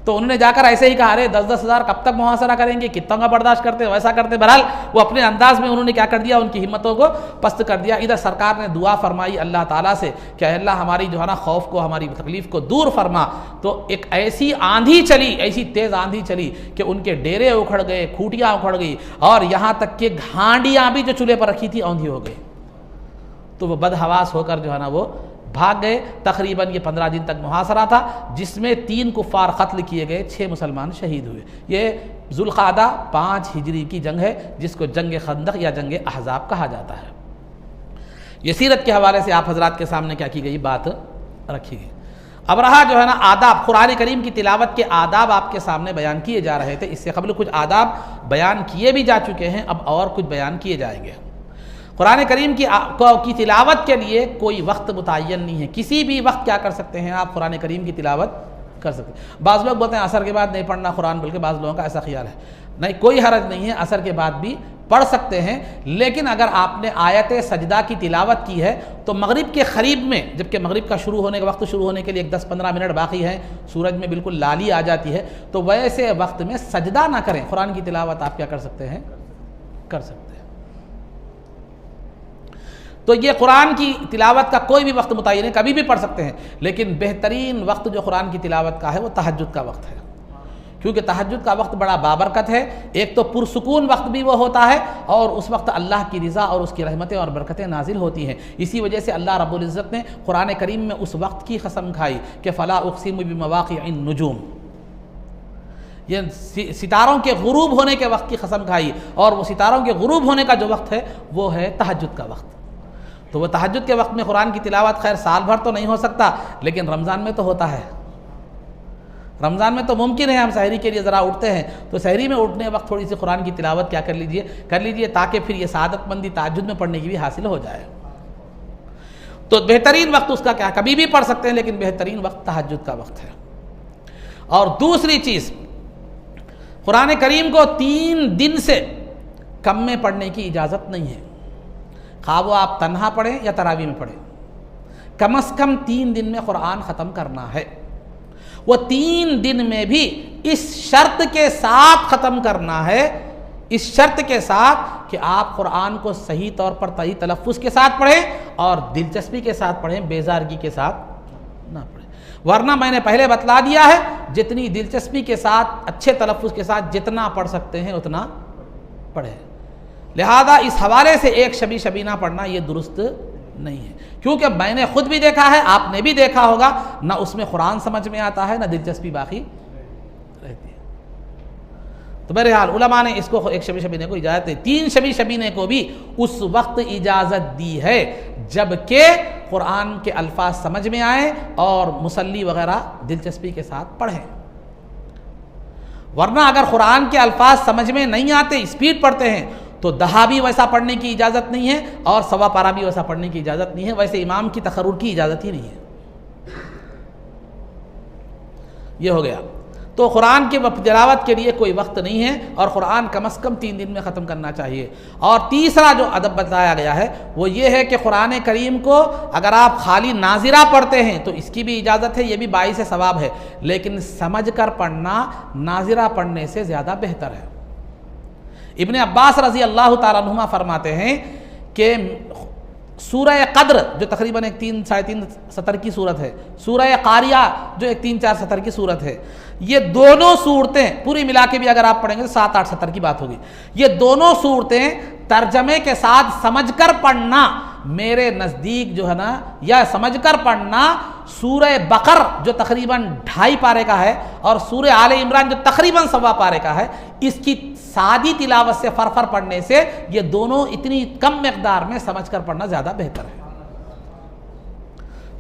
S1: तो उन्होंने जाकर ऐसे ही कहा, अरे 10-10 हज़ार कब तक मुहासरा करेंगे, कितना का बर्दाश्त करते, वैसा करते। बहरहाल वो अपने अंदाज में उन्होंने क्या कर दिया, उनकी हिम्मतों को पस्त कर दिया। इधर सरकार ने दुआ फरमाई अल्लाह ताला से कि अल्लाह हमारी जो है ना खौफ को, हमारी तकलीफ़ को दूर फरमा। तो एक ऐसी आंधी चली, ऐसी तेज़ आंधी चली कि उनके डेरे उखड़ गए, खूटियाँ उखड़ गई और यहाँ तक कि घांडियाँ भी जो चूल्हे पर रखी थी औंधी हो गई। तो वो बदहवास होकर जो है ना वो भाग गए। तकरीबन ये 15 दिन तक मुहासरा था, जिसमें 3 कुफ़ार क़त्ल किए गए, 6 मुसलमान शहीद हुए। ये ज़ुल्क़ादा 5 हिजरी की जंग है, जिसको जंग खंदक या जंग अहज़ाब कहा जाता है। ये सीरत के हवाले से आप हज़रात के सामने क्या की गई, बात रखी गई। अब रहा जो है ना आदाब, कुरान करीम की तिलावत के आदाब आपके सामने बयान किए जा रहे थे। इससे कबल कुछ आदाब बयान किए भी जा चुके हैं, अब और कुछ बयान किए जाएंगे। कुरान करीम की तिलावत के लिए कोई वक्त मुतय्यन नहीं है, किसी भी वक्त क्या कर सकते हैं आप, कुरान करीम की तिलावत कर सकते हैं। बाज़ लोग बोलते हैं असर के बाद नहीं पढ़ना कुरान, बल्कि बाज़ लोगों का ऐसा ख्याल है, नहीं कोई हरज नहीं है, असर के बाद भी पढ़ सकते हैं। लेकिन अगर आपने आयत सजदा की तिलावत की है तो मगरिब के करीब में, जबकि मगरिब का शुरू होने का वक्त शुरू होने के लिए 10-15 मिनट बाकी है, सूरज में बिल्कुल लाली आ जाती है, तो वैसे वक्त में सजदा ना करें, कुरान की तिलावत आप क्या कर सकते हैं, कर सकते हैं। तो ये कुरान की तिलावत का कोई भी वक्त मुतय्यन है, कभी भी पढ़ सकते हैं। लेकिन बेहतरीन वक्त जो कुरान की तिलावत का है वो तहज्जुद का वक्त है, क्योंकि तहज्जुद का वक्त बड़ा बाबरकत है। एक तो पुरसुकून वक्त भी वो होता है और उस वक्त अल्लाह की रज़ा और उसकी रहमतें और बरकतें नाजिल होती हैं। इसी वजह से अल्लाह रब्बुल इज़्ज़त ने कुरान करीम में उस वक्त की कसम खाई कि फ़ला उक़सिमु बिमवाक़िअन नुजूम, ये सितारों के गुरूब होने के वक्त की कसम खाई, और वो सितारों के गुरूब होने का जो वक्त है वो है तहज्जुद का वक्त। तो वह तहज्जुद के वक्त में कुरान की तिलावत खैर साल भर तो नहीं हो सकता, लेकिन रमज़ान में तो होता है। रमज़ान में तो मुमकिन है हम सहरी के लिए ज़रा उठते हैं, तो सहरी में उठने वक्त थोड़ी सी कुरान की तिलावत क्या कर लीजिए, ताकि फिर ये सादतमंदी तहज्जुद में पढ़ने की भी हासिल हो जाए। तो बेहतरीन वक्त उसका क्या, कभी भी पढ़ सकते हैं, लेकिन बेहतरीन वक्त तहज्जुद का वक्त है। और दूसरी चीज़, कुरान करीम को 3 दिन से कम में पढ़ने की इजाज़त नहीं है, खा वो आप तन्हा पढ़ें या तरावी में पढ़ें, कम से कम 3 दिन में कुरान ख़त्म करना है। वो 3 दिन में भी इस शर्त के साथ ख़त्म करना है, इस शर्त के साथ कि आप कुरान को सही तौर पर सही तलफ़्फ़ुज़ के साथ पढ़ें और दिलचस्पी के साथ पढ़ें, बेजारगी के साथ ना पढ़ें। वरना मैंने पहले बतला दिया है, जितनी दिलचस्पी के साथ, अच्छे तलफ़्फ़ुज़ के साथ जितना पढ़ सकते हैं उतना पढ़ें। लिहाजा इस हवाले से एक शबी शबीना पढ़ना ये दुरुस्त नहीं है, क्योंकि मैंने खुद भी देखा है, आपने भी देखा होगा, ना उसमें कुरान समझ में आता है, ना दिलचस्पी बाकी रहती है। तो बहरहाल उलमा ने इसको एक शबी शबीने को इजाज़त दी, 3 शबी शबीने को भी उस वक्त इजाज़त दी है जबकि कुरान के अल्फाज समझ में आए और मुसल्ली वगैरह दिलचस्पी के साथ पढ़ें। वरना अगर कुरान के अल्फाज समझ में नहीं आते, स्पीड पढ़ते हैं, तो दहा भी वैसा पढ़ने की इजाज़त नहीं है और सवा पारा भी वैसा पढ़ने की इजाज़त नहीं है। वैसे इमाम की तकर्रुर की इजाज़त ही नहीं है। ये हो गया। तो कुरान के तिलावत के लिए कोई वक्त नहीं है और कुरान कम से कम 3 दिन में ख़त्म करना चाहिए। और तीसरा जो अदब बताया गया है वो ये है कि कुरान करीम को अगर आप खाली नाजिरा पढ़ते हैं तो इसकी भी इजाज़त है, ये भी बाइस सवाब है, लेकिन समझ कर पढ़ना नाजिरा पढ़ने से ज़्यादा बेहतर है। इब्ने अब्बास रज़ी अल्लाह ताला अन्हुमा फरमाते हैं कि सूरह क़द्र जो तकरीबन एक 3-3.5 सतर की सूरत है, सूरह क़ारिया जो एक 3-4 सतर की सूरत है, ये दोनों सूरतें पूरी मिला के भी अगर आप पढ़ेंगे तो 7-8 सतर की बात होगी। ये दोनों सूरतें तर्जमे के साथ समझकर पढ़ना मेरे नज़दीक जो है ना, या समझकर पढ़ना सूरह बकर जो तकरीबन 2.5 पारे का है और सूरह आले इमरान जो तकरीबन 1.25 पारे का है, इसकी सादी तिलावत से फर पढ़ने से ये दोनों इतनी कम मिक़दार में समझकर पढ़ना ज़्यादा बेहतर है।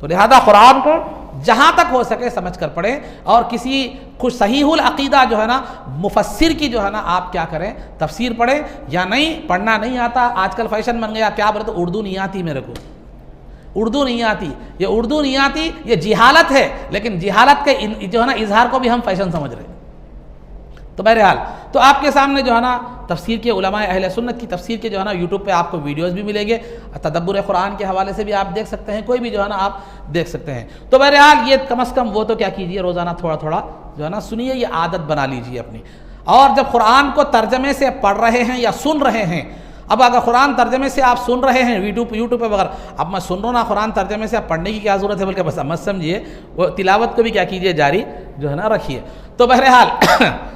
S1: तो लिहाजा कुरान को जहाँ तक हो सके समझ कर पढ़ें और किसी कुछ सहीहुल अक़ीदा जो है ना, मुफस्सिर की जो है ना, आप क्या करें, तफसीर पढ़ें। या नहीं पढ़ना नहीं आता, आजकल फैशन बन गया, क्या बोले तो उर्दू नहीं आती मेरे को, उर्दू नहीं आती, ये उर्दू नहीं आती, ये जिहालत है। लेकिन जिहालत के जो है ना इजहार को भी हम फैशन समझ रहे हैं। तो बहरहाल तो आपके सामने जो है ना तफसीर के उलमाए अहले सुन्नत की तफसीर के जो है ना यूट्यूब पे आपको वीडियोस भी मिलेंगे, तदब्बुर कुरान के हवाले से भी आप देख सकते हैं, कोई भी जो है ना आप देख सकते हैं। तो बहरहाल ये कम से कम वो तो क्या कीजिए, रोज़ाना थोड़ा थोड़ा जो है ना सुनिए, ये आदत बना लीजिए अपनी। और जब कुरान को तर्जमे से पढ़ रहे हैं या सुन रहे हैं, अब अगर कुरान तर्जमे से आप सुन रहे हैं यूट्यूब पे वगैरह, अब मैं सुन रहा हूँ ना कुरान तर्जमे से, आप पढ़ने की क्या ज़रूरत है, बल्कि बस मत समझिए, वो तिलावत को भी क्या कीजिए, जारी जो है ना रखिए। तो बहरहाल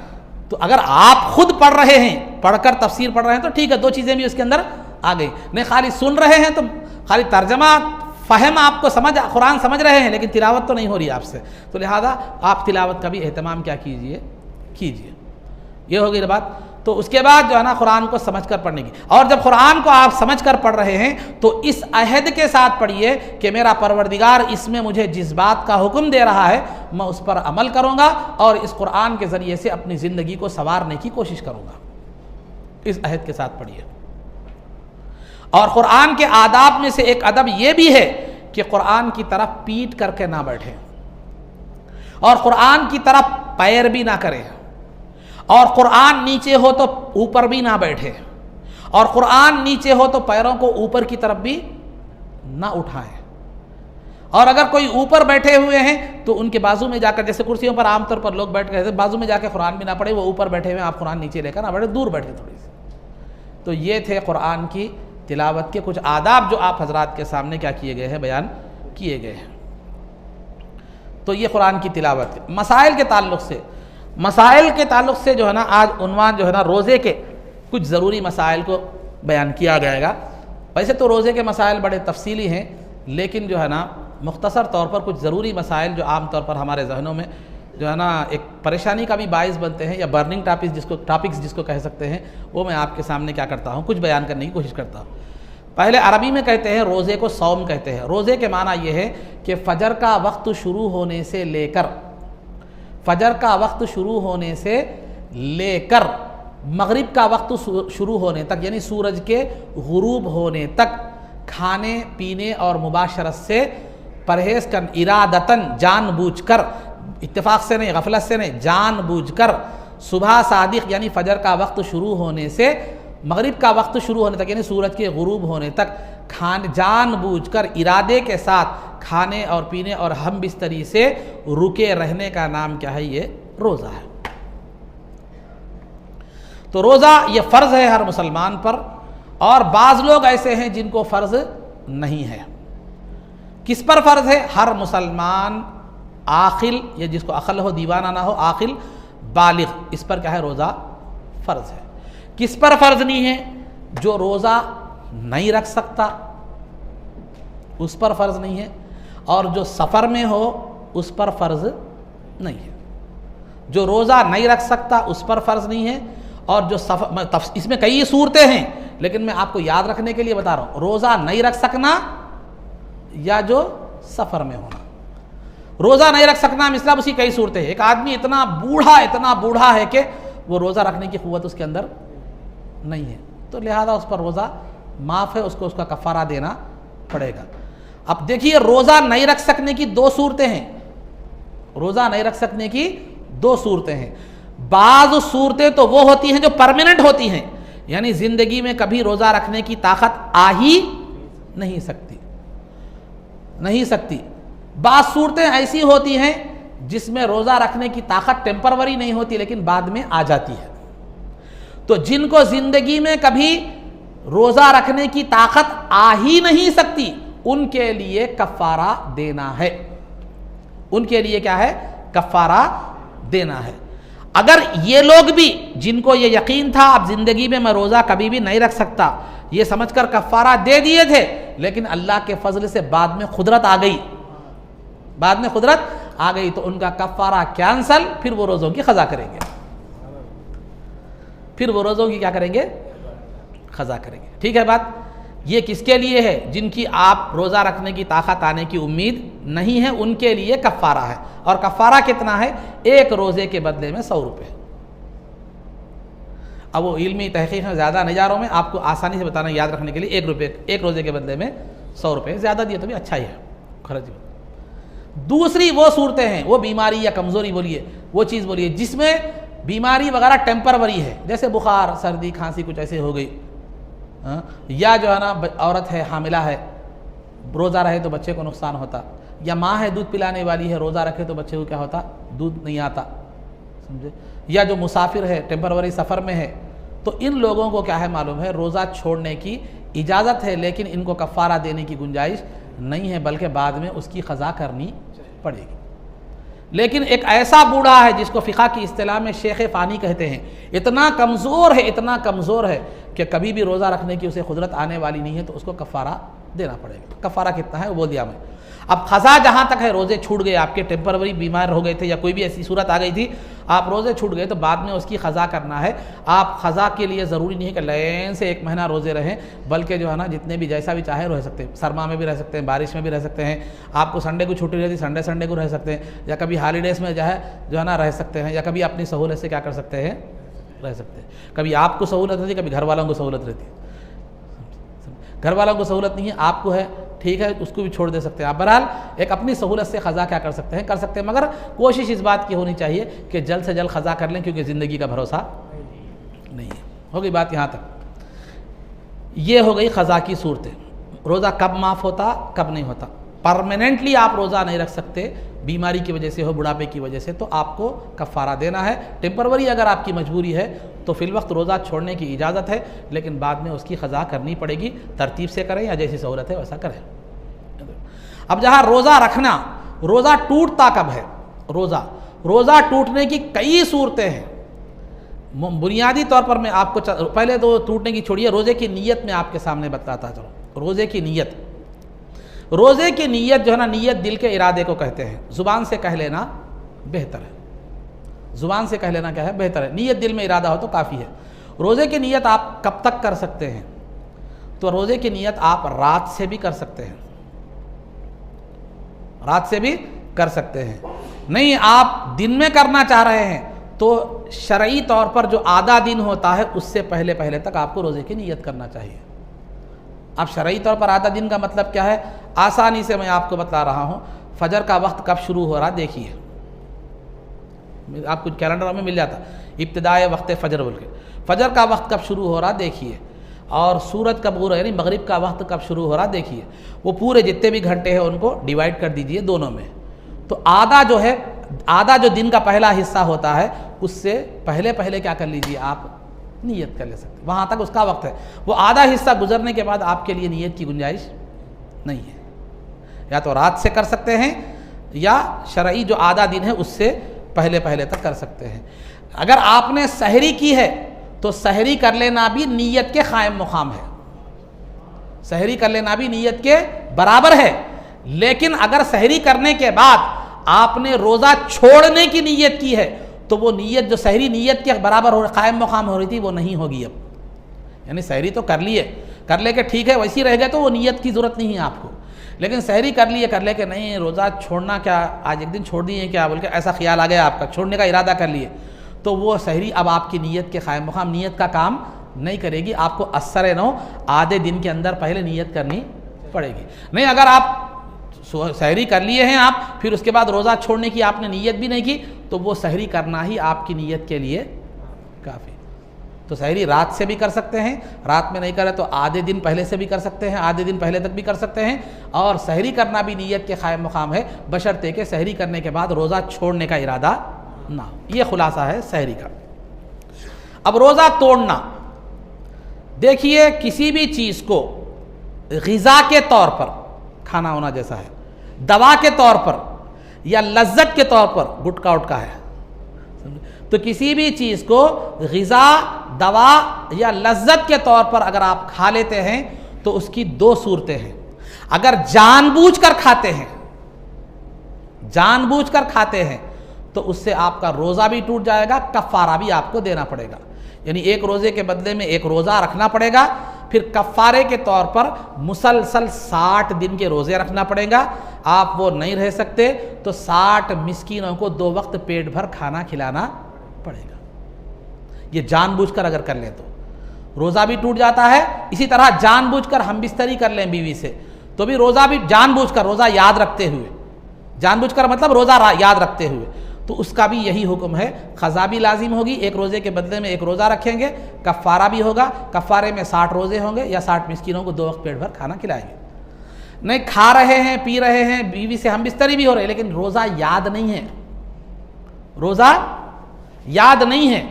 S1: तो अगर आप खुद पढ़ रहे हैं, पढ़कर तफसीर पढ़ रहे हैं तो ठीक है, 2 चीज़ें भी उसके अंदर आ गई। नहीं खाली सुन रहे हैं तो खाली तर्जमा फ़हम आपको समझ, कुरान समझ रहे हैं लेकिन तिलावत तो नहीं हो रही आपसे, तो लिहाजा आप तिलावत का भी एहतमाम क्या कीजिए। ये हो गई बात। तो उसके बाद जो है ना कुरान को समझकर पढ़ने की, और जब कुरान को आप समझकर पढ़ रहे हैं तो इस अहद के साथ पढ़िए कि मेरा परवरदिगार इसमें मुझे जिस बात का हुक्म दे रहा है मैं उस पर अमल करूँगा और इस कुरान के ज़रिए से अपनी ज़िंदगी को संवारने की कोशिश करूँगा। इस अहद के साथ पढ़िए। और कुरान के आदाब में से एक अदब यह भी है कि कुरान की तरफ पीठ करके ना बैठें और कुरान की तरफ पैर भी ना करें, और कुरान नीचे हो तो ऊपर भी ना बैठे, और कुरान नीचे हो तो पैरों को ऊपर की तरफ भी ना उठाएं। और अगर कोई ऊपर बैठे हुए हैं तो उनके बाजू में जाकर, जैसे कुर्सियों पर आमतौर पर लोग बैठ गए, बाजू में जाकर कुरान भी ना पढ़े, वो ऊपर बैठे हुए, आप कुरान नीचे लेकर ना बैठे, दूर बैठे थोड़ी सी। तो ये थे कुरान की तिलावत के कुछ आदाब जो आप हजरात के सामने क्या किए गए हैं, बयान किए गए हैं। तो ये कुरान की तिलावत के मसाइल के ताल्लुक़ से जो है ना आज उन्वान जो है ना रोज़े के कुछ ज़रूरी मसाइल को बयान किया जाएगा। वैसे तो रोज़े के मसाइल बड़े तफसीली हैं, लेकिन जो है ना मुख्तसर तौर पर कुछ ज़रूरी मसाइल जो आम तौर पर हमारे जहनों में जो है ना एक परेशानी का भी बाइस बनते हैं, या बर्निंग टॉपिक्स जिसको कह सकते हैं, वो मैं आपके सामने क्या करता हूँ, कुछ बयान करने की कोशिश करता हूँ। पहले अरबी में कहते हैं रोज़े को सौम कहते हैं। रोज़े के माना ये है कि फ़जर का वक्त शुरू होने से लेकर मगरिब का वक्त शुरू होने तक, यानी सूरज के गुरूब होने तक खाने पीने और मुबाशरत से परहेज़ कर, इरादतन जानबूझकर, इत्तेफाक से नहीं, गफलत से नहीं, जानबूझकर सुबह सादिक यानी फ़जर का वक्त शुरू होने से मगरिब का वक्त शुरू होने तक, यानी सूरज के गुरूब होने तक खाने, जानबूझकर इरादे के साथ खाने और पीने और हम बिस्तरी से रुके रहने का नाम क्या है, ये रोज़ा है। तो रोज़ा ये फ़र्ज़ है हर मुसलमान पर, और बाज़ लोग ऐसे हैं जिनको फ़र्ज़ नहीं है। किस पर फ़र्ज़ है? हर मुसलमान आखिल, ये जिसको अकल हो, दीवाना ना हो, आखिल बालिग, इस पर क्या है, रोज़ा फ़र्ज़ है। किस पर फ़र्ज़ नहीं है? जो रोज़ा नहीं रख सकता उस पर फ़र्ज़ नहीं है, और जो सफ़र में हो उस पर फ़र्ज़ नहीं है। जो रोज़ा नहीं रख सकता उस पर फ़र्ज़ नहीं है, और जो सफ़र, इसमें कई सूरतें हैं लेकिन मैं आपको याद रखने के लिए बता रहा हूँ, रोज़ा नहीं रख सकना या जो सफ़र में होना। रोज़ा नहीं रख सकना मतलब उसकी कई सूरतें हैं। एक आदमी इतना बूढ़ा है कि वो रोज़ा रखने की क़ुव्वत उसके अंदर नहीं है, तो लिहाजा उस पर रोज़ा माफ़ है, उसको उसका कफ़ारा देना पड़ेगा। अब देखिए, रोज़ा नहीं रख सकने की दो सूरतें हैं। रोज़ा नहीं रख सकने की दो सूरतें हैं। बाज़ सूरतें तो वो होती हैं जो परमानेंट होती हैं, यानी ज़िंदगी में कभी रोज़ा रखने की ताकत आ ही नहीं सकती। बाज़ सूरतें ऐसी होती हैं जिसमें रोज़ा रखने की ताकत टेम्परवरी नहीं होती लेकिन बाद में आ जाती है। तो जिनको ज़िंदगी में कभी रोज़ा रखने की ताकत आ ही नहीं सकती, उनके लिए कफ़ारा देना है। उनके लिए क्या है? कफ़ारा देना है। अगर ये लोग भी, जिनको ये यकीन था अब ज़िंदगी में मैं रोज़ा कभी भी नहीं रख सकता, ये समझकर कफ़ारा दे दिए थे, लेकिन अल्लाह के फजल से बाद में खुदरत आ गई, तो उनका कफ़ारा कैंसल, फिर वो रोज़ों की क़ज़ा करेंगे। क़ज़ा करेंगे। ठीक है बात? ये किसके लिए है? जिनकी आप रोज़ा रखने की ताकत आने की उम्मीद नहीं है, उनके लिए कफ़ारा है। और कफ़ारा कितना है? एक रोज़े के बदले में 100 रुपये। अब वो इल्मी तहक़ीक़ में ज़्यादा नहीं जा रहा हूँ मैं, आपको आसानी से बताना, याद रखने के लिए, 1 रुपये, एक रोज़े के बदले में 100 रुपये, ज़्यादा दिए तो भी अच्छा ही है, खर्च। दूसरी वो सूरतें हैं, वो बीमारी या कमज़ोरी बोलिए, वो चीज़ बोलिए जिसमें बीमारी वगैरह टेम्परवरी है, जैसे बुखार, सर्दी, खांसी कुछ ऐसे हो गई, या जो है ना औरत है, हामिला है, रोज़ा रहे तो बच्चे को नुकसान होता, या माँ है दूध पिलाने वाली है, रोज़ा रखे तो बच्चे को क्या होता? दूध नहीं आता, समझे? या जो मुसाफिर है, टेम्परवरी सफ़र में है, तो इन लोगों को क्या है मालूम है, रोज़ा छोड़ने की इजाज़त है, लेकिन इनको कफ़ारा देने की गुंजाइश नहीं है, बल्कि बाद में उसकी क़ज़ा करनी पड़ेगी। लेकिन एक ऐसा बूढ़ा है जिसको फ़िक़ा की इस्तिलाह में शेख फ़ानी कहते हैं, इतना कमज़ोर है कि कभी भी रोज़ा रखने की उसे क़ुदरत आने वाली नहीं है, तो उसको कफ़ारा देना पड़ेगा। कफ़ारा कितना है वो बोल दिया मैं। अब क़ज़ा जहाँ तक है, रोज़े छूट गए आपके, टेम्परवरी बीमार हो गए थे या कोई भी ऐसी सूरत आ गई थी, आप रोज़े छूट गए, तो बाद में उसकी क़ज़ा करना है। आप क़ज़ा के लिए ज़रूरी नहीं है कि लाइन से 1 महीना रोज़े रहें, बल्कि जो है ना जितने भी जैसा भी चाहे रह सकते हैं। सरमा में भी रह सकते हैं, बारिश में भी रह सकते हैं, आपको संडे को छुट्टी रहती, संडे को रह सकते हैं, या कभी हॉलीडेज़ में जो है ना रह सकते हैं, या कभी अपनी सहूलत से क्या कर सकते हैं, रह सकते हैं। कभी आपको सहूलत रहती, कभी घर वालों को सहूलत रहती है। घर वालों को सहूलत नहीं है, आपको है, ठीक है, उसको भी छोड़ दे सकते हैं आप। बहरहाल एक अपनी सहूलत से क़ज़ा क्या कर सकते हैं, मगर कोशिश इस बात की होनी चाहिए कि जल्द से जल्द क़ज़ा कर लें, क्योंकि ज़िंदगी का भरोसा नहीं है। हो गई बात यहाँ तक। ये हो गई क़ज़ा की सूरतें। रोज़ा कब माफ़ होता, कब नहीं होता। परमानेंटली आप रोज़ा नहीं रख सकते, बीमारी की वजह से हो, बुढ़ापे की वजह से, तो आपको कफ़ारा देना है। टेम्परवरी अगर आपकी मजबूरी है तो फिल वक्त रोज़ा छोड़ने की इजाज़त है, लेकिन बाद में उसकी क़ज़ा करनी पड़ेगी। तरतीब से करें या जैसी सहूलत है वैसा करें। अब जहाँ रोज़ा रखना, रोज़ा टूटता कब है? रोज़ा टूटने की कई सूरतें हैं। बुनियादी तौर पर मैं आपको पहले तो टूटने की छोड़िए, रोज़े की नीयत में आपके सामने बताता चलो। रोज़े की नीयत जो है ना, नीयत दिल के इरादे को कहते हैं। ज़ुबान से कह लेना बेहतर है। ज़ुबान से कह लेना क्या है? बेहतर है। नीयत दिल में इरादा हो तो काफ़ी है। रोज़े की नीयत आप कब तक कर सकते हैं? तो रोज़े की नीयत आप रात से भी कर सकते हैं, नहीं आप दिन में करना चाह रहे हैं तो शरई तौर पर जो आधा दिन होता है उससे पहले तक आपको रोज़े की नीयत करना चाहिए। अब शरई तौर पर आधा दिन का मतलब क्या है? आसानी से मैं आपको बता रहा हूँ। फजर का वक्त कब शुरू हो रहा देखिए, आपको कैलेंडर में मिल जाता, इब्तिदाए वक्त फ़जर बोल के। फ़जर का वक्त कब शुरू हो रहा देखिए, और सूरज कब हो रहा, यानी मगरिब का वक्त कब शुरू हो रहा देखिए। वो पूरे जितने भी घंटे हैं उनको डिवाइड कर दीजिए दोनों में। तो आधा जो दिन का पहला हिस्सा होता है, उससे पहले क्या कर लीजिए, आप नियत कर ले सकते, वहाँ तक उसका वक्त है। वो आधा हिस्सा गुजरने के बाद आपके लिए नियत की गुंजाइश नहीं है। या तो रात से कर सकते हैं या शरई जो आधा दिन है उससे पहले पहले तक कर सकते हैं। अगर आपने सहरी की है तो सहरी कर लेना भी नीयत के कायम मुकाम है, सहरी कर लेना भी नीयत के बराबर है। लेकिन अगर सहरी करने के बाद आपने रोज़ा छोड़ने की नीयत की है तो वो नीयत जो सहरी नीयत के बराबर हो कायम मुकाम हो रही थी वो नहीं होगी अब। यानी सहरी तो कर लिए, कर लेके ठीक है वैसी रह गए तो वो नीयत की ज़रूरत नहीं है आपको। लेकिन सहरी कर लिए, कर लेके नहीं रोज़ा छोड़ना क्या, आज एक दिन छोड़ दिए क्या बोल के ऐसा ख्याल आ गया आपका, छोड़ने का इरादा कर लिए, तो वो सहरी अब आपकी नीयत के कायम मुकाम नीयत का काम नहीं करेगी। आपको असर नौ आधे दिन के अंदर पहले नीयत करनी पड़ेगी। नहीं अगर आप सहरी कर लिए हैं आप, फिर उसके बाद रोज़ा छोड़ने की आपने नीयत भी नहीं की, तो वो सहरी करना ही आपकी नीयत के लिए काफ़ी। तो सहरी रात से भी कर सकते हैं, रात में नहीं करे तो आधे दिन पहले से भी कर सकते हैं, आधे दिन पहले तक भी कर सकते हैं। और सहरी करना भी नीयत के कायम मुकाम है, बशर्ते के सहरी करने के बाद रोज़ा छोड़ने का इरादा ना हो। ये खुलासा है सहरी का। अब रोज़ा तोड़ना, देखिए किसी भी चीज़ को ग़िज़ा के तौर पर, खाना होना जैसा है, दवा के तौर पर या लज्जत के तौर पर, गुटका उटका है, तो किसी भी चीज़ को ग़िज़ा, दवा या लज्जत के तौर पर अगर आप खा लेते हैं तो उसकी दो सूरतें हैं। अगर जानबूझकर खाते हैं, जानबूझकर खाते हैं तो उससे आपका रोज़ा भी टूट जाएगा, कफ़ारा भी आपको देना पड़ेगा। यानी एक रोज़े के बदले में एक रोज़ा रखना पड़ेगा, फिर कफ़ारे के तौर पर मुसलसल 60 दिन के रोज़े रखना पड़ेगा। आप वो नहीं रह सकते तो 60 मिस्कीनों को 2 वक्त पेट भर खाना खिलाना पड़ेगा। ये जानबूझकर अगर कर लें तो रोज़ा भी टूट जाता है। इसी तरह जानबूझकर हम बिस्तरी कर लें बीवी से तो भी रोज़ा भी जानबूझकर, रोज़ा याद रखते हुए, जानबूझकर मतलब रोज़ा याद रखते हुए, तो उसका भी यही हुक्म है। ख़ज़ा भी लाजिम होगी, एक रोज़े के बदले में एक रोज़ा रखेंगे, कफ़ारा भी होगा, कफ़ारे में 60 रोज़े होंगे या 60 मिस्कीनों को 2 वक्त पेट भर खाना खिलाएंगे। नहीं खा रहे हैं, पी रहे हैं, बीवी से हम बिस्तरी भी हो रहे हैं, लेकिन रोज़ा याद नहीं है, रोज़ा याद नहीं है,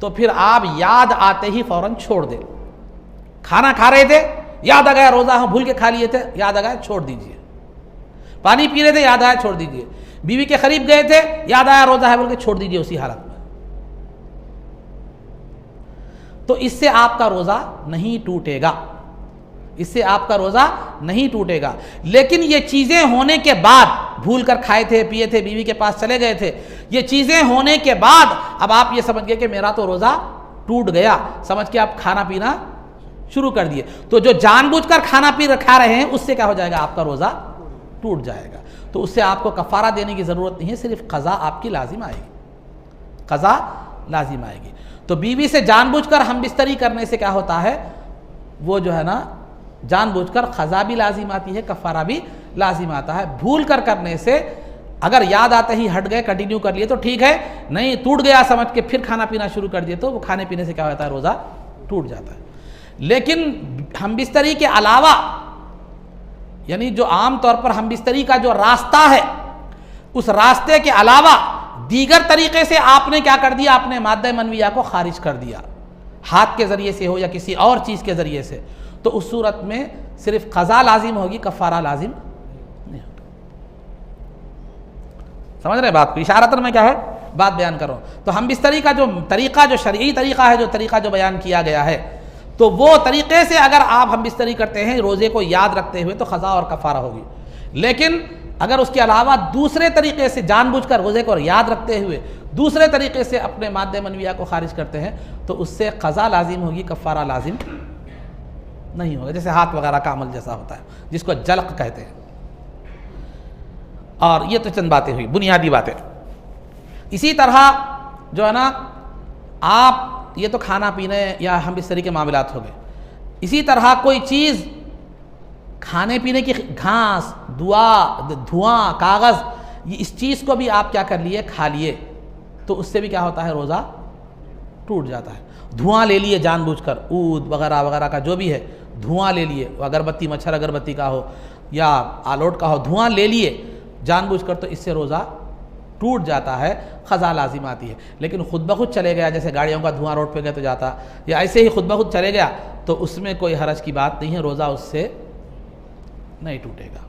S1: तो फिर आप याद आते ही फ़ौरन छोड़ दें। खाना खा रहे थे, याद आ गया रोज़ा हम भूल के खा लिए थे, याद आ गया छोड़ दीजिए। पानी पी रहे थे, याद आया छोड़ दीजिए। बीवी के करीब गए थे, याद आया रोज़ा है बोल के छोड़ दीजिए उसी हालत में। तो इससे आपका रोज़ा नहीं टूटेगा, इससे आपका रोज़ा नहीं टूटेगा। लेकिन ये चीज़ें होने के बाद, भूल कर खाए थे, पिए थे, बीवी के पास चले गए थे, ये चीज़ें होने के बाद अब आप ये समझ गए कि मेरा तो रोज़ा टूट गया, समझ के आप खाना पीना शुरू कर दिए, तो जो जानबूझकर खाना पी खा रहे हैं उससे क्या हो जाएगा, आपका रोज़ा टूट जाएगा। तो उससे आपको कफ़ारा देने की ज़रूरत नहीं है, सिर्फ क़ज़ा आपकी लाजिम आएगी, क़ज़ा लाजिम आएगी। तो बीवी से जानबूझकर हम बिस्तरी करने से क्या होता है, वो जो है ना जानबूझकर क़ज़ा भी लाजिम आती है, कफ़ारा भी लाजिम आता है। भूल कर करने से अगर याद आते ही हट गए, कंटिन्यू कर लिए तो ठीक है, नहीं टूट गया समझ के फिर खाना पीना शुरू कर दिए तो वो खाने पीने से क्या होता है, रोज़ा टूट जाता है। लेकिन हम बिस्तरी के अलावा, यानी जो आम तौर पर हम बिस्तरी का जो रास्ता है, उस रास्ते के अलावा दीगर तरीके से आपने क्या कर दिया, आपने माद्दा मनविया को खारिज कर दिया, हाथ के ज़रिए से हो या किसी और चीज़ के ज़रिए से, तो उस सूरत में सिर्फ क़ज़ा लाजिम होगी, कफ़ारा लाजिम नहीं होगा। समझ रहे बात को, इशारतन में क्या है बात बयान कर रहा हूँ। तो हम बिस्तरी का जो तरीक़ा, जो शरई तरीक़ा है, जो तरीक़ा जो बयान किया गया है, तो वो तरीक़े से अगर आप हम बिस्तरी करते हैं रोज़े को याद रखते हुए तो क़ज़ा और कफ़ारा होगी। लेकिन अगर उसके अलावा दूसरे तरीक़े से जानबूझकर रोज़े को याद रखते हुए दूसरे तरीक़े से अपने माद्दे मनविया को खारिज करते हैं तो उससे क़ज़ा लाजिम होगी, कफ़ारा लाजिम नहीं होगा। जैसे हाथ वगैरह का अमल जैसा होता है, जिसको जल्क कहते हैं। और ये तो चंद बातें हुई, बुनियादी बातें। इसी तरह जो है ना, आप ये तो खाना पीने या हम इस तरह के मामलात हो गए। इसी तरह कोई चीज़ खाने पीने की, घास, धुआं, कागज़, इस चीज़ को भी आप क्या कर लिए, खा लिए, तो उससे भी क्या होता है, रोज़ा टूट जाता है। धुआं ले लिए जानबूझकर, ऊद वगैरह वगैरह का जो भी है, धुआं ले लिए, अगरबत्ती, मच्छर अगरबत्ती का हो या आलोट का हो, धुआं ले लिए जानबूझकर, तो इससे रोज़ा टूट जाता है, क़ज़ा लाजिम आती है। लेकिन खुद ब खुद चले गया, जैसे गाड़ियों का धुआं रोड पे गया तो जाता, या ऐसे ही खुद ब खुद चले गया, तो उसमें कोई हरज की बात नहीं है, रोज़ा उससे नहीं टूटेगा।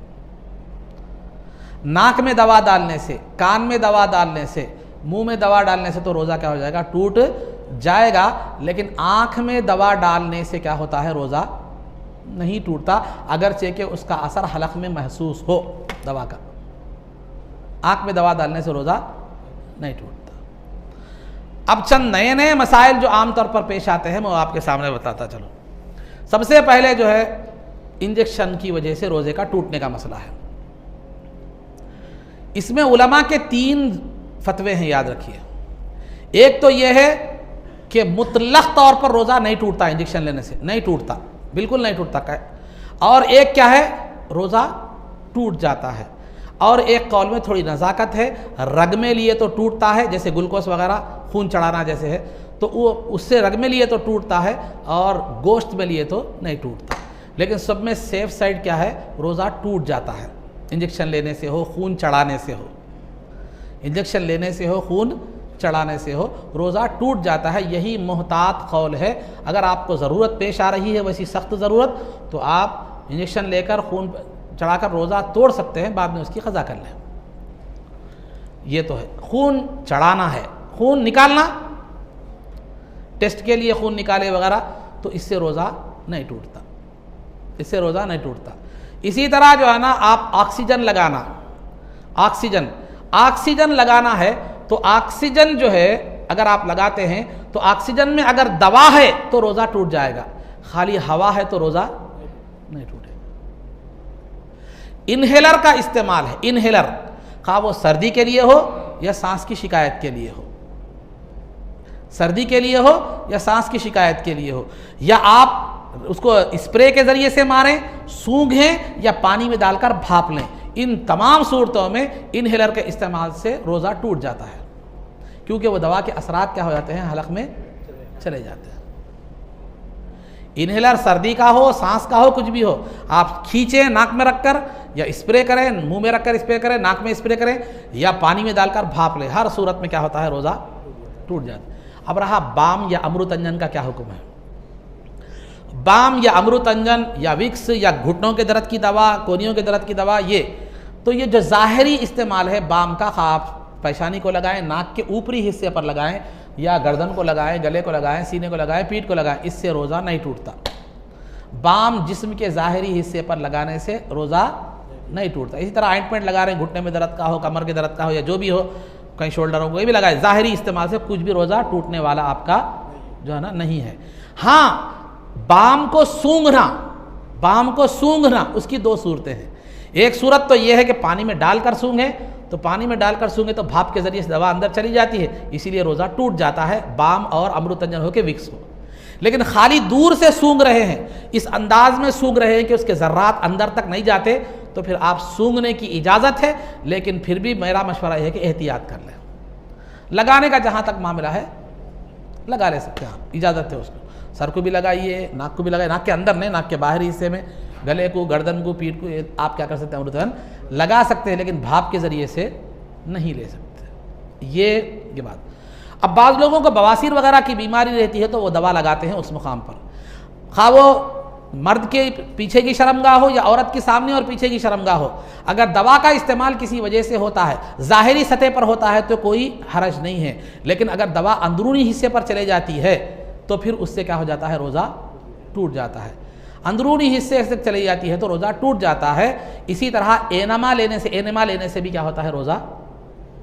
S1: नाक में दवा डालने से, कान में दवा डालने से, मुंह में दवा डालने से तो रोज़ा क्या हो जाएगा, टूट जाएगा। लेकिन आँख में दवा डालने से क्या होता है, रोज़ा नहीं टूटता, अगरचे कि उसका असर हलक में महसूस हो दवा का। आँख में दवा डालने से रोज़ा नहीं टूटता। अब चंद नए नए मसाइल जो आमतौर पर पेश आते हैं मैं आपके सामने बताता चलो। सबसे पहले जो है इंजेक्शन की वजह से रोज़े का टूटने का मसला है। इसमें उलमा के 3 फतवे हैं, याद रखिए। एक तो यह है कि मुतलक तौर पर रोज़ा नहीं टूटता, इंजेक्शन लेने से नहीं टूटता, बिल्कुल नहीं टूटता। और एक क्या है, रोज़ा टूट जाता है। और एक कौल में थोड़ी नज़ाकत है, रग में लिए तो टूटता है, जैसे ग्लूकोज वगैरह खून चढ़ाना जैसे है, तो वो उससे रग में लिए तो टूटता है और गोश्त में लिए तो नहीं टूटता। लेकिन सब में सेफ साइड क्या है, रोज़ा टूट जाता है। इंजेक्शन लेने से हो, खून चढ़ाने से हो, इंजेक्शन लेने से हो, खून चढ़ाने से हो, रोज़ा टूट जाता है। यही मुहतात कौल है। अगर आपको ज़रूरत पेश आ रही है, वैसी सख्त ज़रूरत, तो आप इंजेक्शन लेकर खून चढ़ाकर रोज़ा तोड़ सकते हैं, बाद में उसकी क़ज़ा कर लें। ये तो है। खून चढ़ाना है, खून निकालना, टेस्ट के लिए खून निकाले वगैरह, तो इससे रोज़ा नहीं टूटता, इससे रोज़ा नहीं टूटता। इसी तरह जो है ना, आप ऑक्सीजन लगाना, ऑक्सीजन लगाना है, तो ऑक्सीजन जो है अगर आप लगाते हैं तो ऑक्सीजन में अगर दवा है तो रोज़ा टूट जाएगा, खाली हवा है तो रोज़ा नहीं टूटेगा। इनहेलर का इस्तेमाल है, इनहेलर खा वो सर्दी के लिए हो या सांस की शिकायत के लिए हो, सर्दी के लिए हो या सांस की शिकायत के लिए हो, या आप उसको स्प्रे के ज़रिए से मारें, सूंघें या पानी में डालकर भाप लें, इन तमाम सूरतों में इनहेलर के इस्तेमाल से रोज़ा टूट जाता है, क्योंकि वो दवा के असरात क्या हो जाते हैं, हलक में चले जाते हैं। इनहेलर सर्दी का हो, सांस का हो, कुछ भी हो, आप खींचें नाक में रखकर या स्प्रे करें, मुंह में रखकर स्प्रे करें, नाक में स्प्रे करें या पानी में डालकर भाप लें, हर सूरत में क्या होता है, रोज़ा टूट जाता है। अब रहा बाम या अमृतंजन का क्या हुक्म है। बाम या अमृतंजन या विक्स या घुटनों के दर्द की दवा, कोहनियों के दर्द की दवा, तो ये जो ज़ाहिरी इस्तेमाल है बाम का, आप पेशानी को लगाएं, नाक के ऊपरी हिस्से पर लगाएं या गर्दन को लगाएं, गले को लगाएं, सीने को लगाएं, पीठ को लगाएं, इससे रोज़ा नहीं टूटता। बाम जिस्म के ज़ाहिरी हिस्से पर लगाने से रोज़ा नहीं टूटता। इसी तरह ऑइंटमेंट लगा रहे हैं, घुटने में दर्द का हो, कमर के दर्द का हो या जो भी हो, कहीं शोल्डर हो, कोई भी लगाए, ज़ाहिरी इस्तेमाल से कुछ भी रोज़ा टूटने वाला आपका जो है ना नहीं है। हाँ, बाम को सूंघना, उसकी 2 सूरतें हैं। एक सूरत तो यह है कि पानी में डालकर सूंघे, तो पानी में डालकर सूंघे तो भाप के ज़रिए से दवा अंदर चली जाती है, इसीलिए रोज़ा टूट जाता है, बाम और अमृतंजन हो के विक्स हो। लेकिन खाली दूर से सूंघ रहे हैं, इस अंदाज में सूंघ रहे हैं कि उसके ज़र्रात अंदर तक नहीं जाते, तो फिर आप सूंघने की इजाज़त है, लेकिन फिर भी मेरा मशवरा यह है कि एहतियात कर लें। लगाने का जहाँ तक मामला है लगा ले सकते हैं आप, इजाज़त है उसको, सर को भी लगाइए, नाक को भी लगाइए, नाक के अंदर नहीं, नाक के बाहरी हिस्से में, गले को, गर्दन को, पीठ को, आप क्या कर सकते हैं, अमृतंजन लगा सकते हैं, लेकिन भाप के ज़रिए से नहीं ले सकते। ये बात। अब बाज़ लोगों को बवासीर वगैरह की बीमारी रहती है तो वो दवा लगाते हैं उस मुकाम पर, खा वो मर्द के पीछे की शर्मगाह हो या औरत के सामने और पीछे की शर्मगाह हो। अगर दवा का इस्तेमाल किसी वजह से होता है, ज़ाहिरी सतह पर होता है, तो कोई हरज नहीं है। लेकिन अगर दवा अंदरूनी हिस्से पर चले जाती है तो फिर उससे क्या हो जाता है, रोज़ा टूट जाता है। अंदरूनी हिस्से से चली जाती है तो रोज़ा टूट जाता है। इसी तरह एनमा लेने से भी क्या होता है, रोज़ा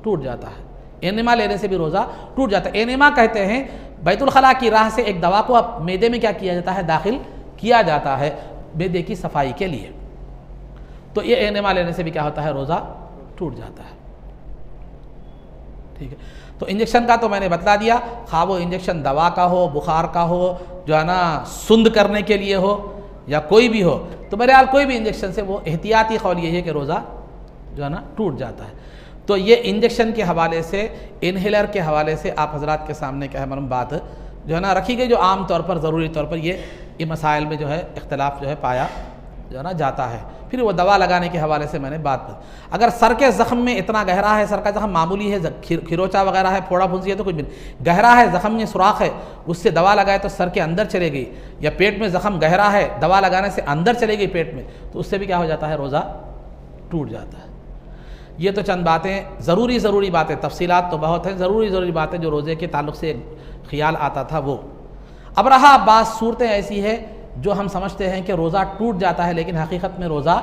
S1: टूट जाता है। एनेमा लेने से भी रोज़ा टूट जाता है। एनेमा कहते हैं बैतुल खला की राह से एक दवा को अब मैदे में क्या किया जाता है, दाखिल किया जाता है मैदे की सफाई के लिए, तो ये एनेमा लेने से भी क्या होता है, रोज़ा टूट जाता है। ठीक है, तो इंजेक्शन का तो मैंने बता दिया, खा वो इंजेक्शन दवा का हो, बुखार का हो, जो है ना सुंद करने के लिए हो या कोई भी हो, तो बहरहाल कोई भी इंजेक्शन से वो एहतियाती कौल ये है कि रोज़ा जो है ना टूट जाता है। तो ये इंजेक्शन के हवाले से, इनहेलर के हवाले से आप हजरात के सामने क्या है मरम बात जो है ना रखी गई, जो आम तौर पर ज़रूरी तौर पर ये मसाइल में जो है इख्तलाफ जो है पाया जो है ना जाता है। फिर वो दवा लगाने के हवाले से मैंने बात, अगर सर के ज़ख़म में इतना गहरा है, सर का ज़ख़म मामूली है, खिरोचा वगैरह है, फोड़ा फुंसी है तो कुछ भी नहीं, गहरा है ज़ख़म में सुराख है, उससे दवा लगाए तो सर के अंदर चले गई, या पेट में ज़ख़म गहरा है, दवा लगाने से अंदर चले गई पेट में, तो उससे भी क्या हो जाता है, रोज़ा टूट जाता है। ये तो चंद बातें ज़रूरी बातें, तफसीलात तो बहुत हैं, ज़रूरी बातें जो रोज़े के ताल्लुक़ से ख्याल आता था वो। अब रहा बात सूरतें ऐसी है जो हम समझते हैं कि रोज़ा टूट जाता है, लेकिन हकीकत में रोज़ा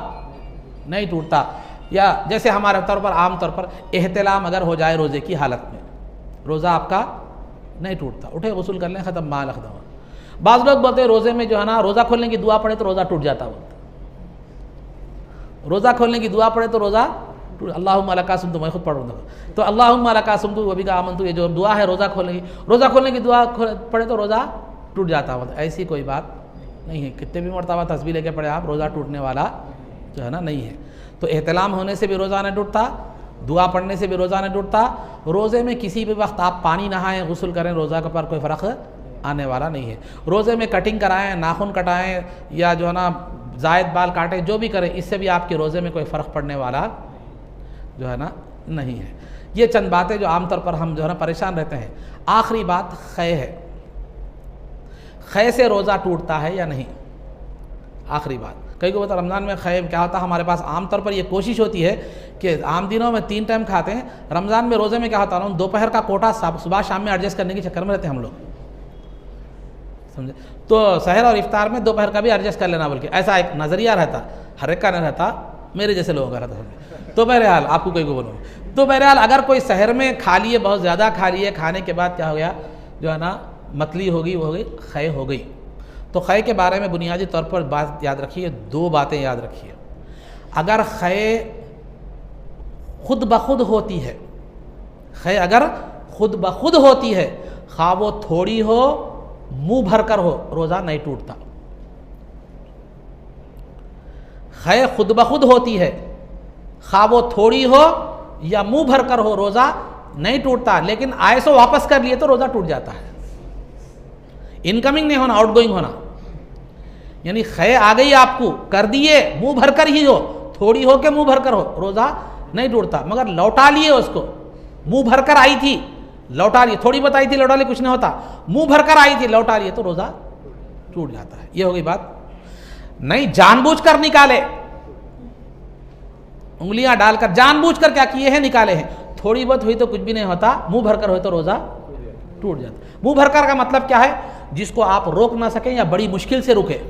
S1: नहीं टूटता। या जैसे हमारे तौर पर आम तौर पर एहतिलाम अगर हो जाए रोज़े की हालत में, रोज़ा आपका नहीं टूटता, उठे गुस्ल कर लें, ख़त्म माल अख़दम। बाज़ लोग बोलते हैं रोज़े में जो है ना, रोज़ा खोलने की दुआ पढ़े तो रोज़ा टूट जाता, बोलते रोज़ा खोलने की दुआ पढ़े तो रोज़ा टूट। अल्लाहुम्मा लका सुम्तु, मैं खुद पढ़ूँगा तो अल्लाहुम्मा लका सुम्तु व बिका आमन्तु, ये जो दुआ है रोज़ा खोलने की दुआ पढ़े तो रोज़ा टूट जाता। मतलब ऐसी कोई बात नहीं है, कितने भी मरतबा तस्बीह लेके पढ़े आप, रोज़ा टूटने वाला जो है ना नहीं है। तो एहतिलाम होने से भी रोज़ा नहीं टूटता, दुआ पढ़ने से भी रोज़ा नहीं टूटता। रोज़े में किसी भी वक्त आप पानी नहाएं, गुस्ल करें, रोज़ा के पर कोई फ़र्क आने वाला नहीं है। रोज़े में कटिंग कराएं, नाखून कटाएं या जो है ना ज़ायद बाल काटें, जो भी करें, इससे भी आपके रोज़े में कोई फ़र्क पड़ने वाला जो है ना नहीं है। ये चंद बातें जो आमतौर पर हम जो है ना परेशान रहते हैं। आखिरी बात ख़य है, ख़य से रोज़ा टूटता है या नहीं, आखिरी बात। कई को बता रमज़ान में ख़य क्या होता है, हमारे पास आमतौर पर ये कोशिश होती है कि आम दिनों में 3 टाइम खाते हैं, रमज़ान में रोज़े में क्या होता है, दोपहर का कोटा सुबह शाम में एडजस्ट करने के चक्कर में रहते हैं हम लोग, समझे। तो सहर और इफ्तार में दोपहर का भी एडजस्ट कर लेना, बल्कि ऐसा एक नज़रिया रहता, हर एक का नहीं रहता, मेरे जैसे लोगों का रहता। तो बहरहाल आपको कोई को बोलूँ, तो बहरहाल अगर कोई शहर में खा लिए, बहुत ज़्यादा खा लिए, खाने के बाद क्या हो गया जो है ना मतली होगी, वो हो गई ख़य हो गई। तो ख़य के बारे में बुनियादी तौर पर बात याद रखिए, 2 बातें याद रखिए। अगर ख़य खुद ब खुद होती है, ख़य अगर खुद ब खुद होती है, खा वो थोड़ी हो, मुंह भर कर हो, रोज़ा नहीं टूटता। ख़य खुद ब खुद होती है, खा वो थोड़ी हो या मुंह भर कर हो, रोज़ा नहीं टूटता। लेकिन आए सो वापस कर लिए तो रोज़ा टूट जाता है। इनकमिंग नहीं होना, आउटगोइंग होना, यानी ख़य आ गई आपको, कर दिए, मुंह भर कर ही हो, थोड़ी हो के मुंह भर कर हो, रोज़ा नहीं टूटता। मगर लौटा लिए उसको, मुंह भर कर आई थी, लौटा लिए, थोड़ी बताई थी, लौटा लिए, कुछ नहीं होता, मुंह भर कर आई थी, लौटा लिए तो रोज़ा टूट जाता है। ये हो गई बात। नहीं जानबूझकर निकाले, उंगलियां डालकर जानबूझकर क्या किए हैं, निकाले हैं, थोड़ी बहुत हुई तो कुछ भी नहीं होता, मुंह भरकर हो तो रोज़ा टूट जाता। मुंह भरकर का मतलब क्या है, जिसको आप रोक ना सकें या बड़ी मुश्किल से रुके,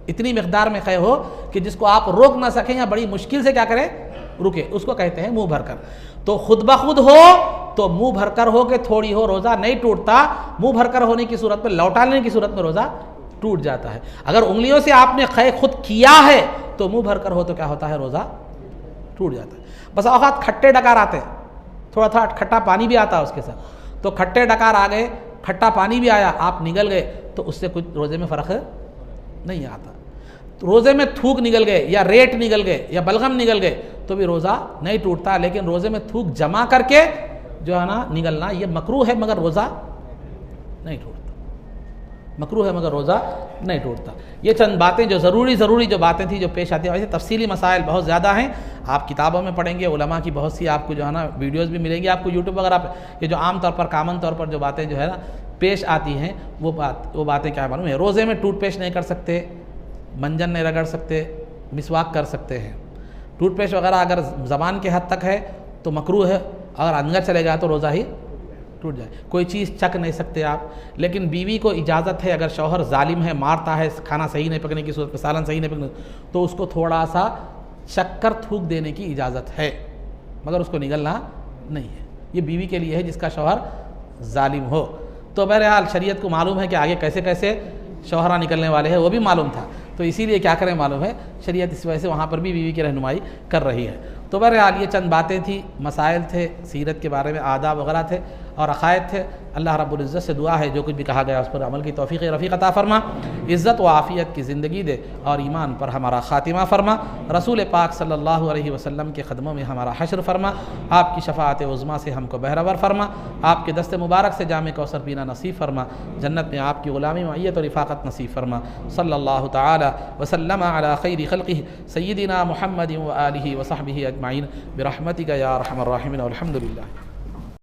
S1: इतनी मिकदार में ख़य हो कि जिसको आप रोक ना सकें या बड़ी मुश्किल से क्या करें, रुके, उसको कहते हैं मुंह भरकर। तो खुद ब खुद हो तो मुंह भरकर हो के थोड़ी हो, रोज़ा नहीं टूटता। मुंह भरकर होने की सूरत में, लौटा लेने की सूरत में रोज़ा टूट जाता है। अगर उंगलियों से आपने ख़य खुद किया है तो मुंह भरकर हो तो क्या होता है, रोज़ा टूट जाता है। बस औक़ात खट्टे डकार आते हैं, थोड़ा थोड़ा खट्टा पानी भी आता है उसके साथ, तो खट्टे डकार आ गए, खट्टा पानी भी आया, आप निगल गए तो उससे कुछ रोज़े में फ़र्क नहीं आता। तो रोज़े में थूक निकल गए या रेट निकल गए या बलगम निकल गए तो भी रोज़ा नहीं टूटता। लेकिन रोज़े में थूक जमा करके जो है ना निगलना, ये मकरूह है, मगर रोज़ा नहीं टूटता, मकरूह है मगर रोज़ा नहीं टूटता। ये चंद बातें जो ज़रूरी जो बातें थी जो पेश आती हैं। वैसे तफसीली मसाइल बहुत ज़्यादा हैं, आप किताबों में पढ़ेंगे, उलमा की बहुत सी आपको जो है ना वीडियोज़ भी मिलेंगी आपको यूट्यूब वगैरह पर। ये जो आम तौर पर कामन तौर पर जो बातें जो है ना पेश आती हैं, वो बातें क्या मालूम है। रोज़े में टूथपेस्ट नहीं कर सकते, मंजन नहीं रगड़ सकते, मिसवाक कर सकते हैं। टूथपेस्ट वगैरह अगर ज़बान के हद तक है तो मकरूह है, अगर अंदर चलेगा तो रोज़ा ही टूट जाए। कोई चीज़ चख नहीं सकते आप, लेकिन बीवी को इजाज़त है, अगर शौहर जालिम है, मारता है, खाना सही नहीं पकने की सूरत में, सालन सही नहीं पकने, तो उसको थोड़ा सा शक्कर थूक देने की इजाज़त है, मगर उसको निगलना नहीं है। ये बीवी के लिए है जिसका शौहर जालिम हो। तो बहरहाल शरीयत को मालूम है कि आगे कैसे कैसे शौहरा निकलने वाले हैं, वो भी मालूम था, तो इसीलिए क्या करें मालूम है, शरीयत इस वजह से वहाँ पर भी बीवी की रहनुमाई कर रही है। तो बहरहाल ये चंद बातें थी, मसाइल थे, सीरत के बारे में आदाब वगैरह थे और अक़ायद थे। अल्लाह रब्बुल इज़्ज़त से दुआ है जो कुछ भी कहा गया उस पर अमल की तौफ़ीक़ रफ़ीक़ अता फ़रमा, इज़्ज़त व आफ़ियत की ज़िंदगी दे और ईमान पर हमारा ख़ातिमा फ़रमा। रसूल पाक सल्लल्लाहु अलैहि वसल्लम के क़दमों में हमारा हश्र फ़रमा, आपकी शफ़ाअत उज़्मा से हमको बहरावर फ़रमा, आपके दस्त मुबारक से जामे कौसर पीना नसीब फ़रमा, जन्नत में आपकी ग़ुलामी मइयत और रिफ़ाक़त नसीब फ़रमा। सल्लल्लाहु तआला वसल्लम अला ख़ैरि ख़ल्क़िही सय्यिदिना मुहम्मदिन व आलिहि व सहबिही अजमाइन बिरहमतिका या अरहमर राहिमीन। अल्हम्दुलिल्लाह।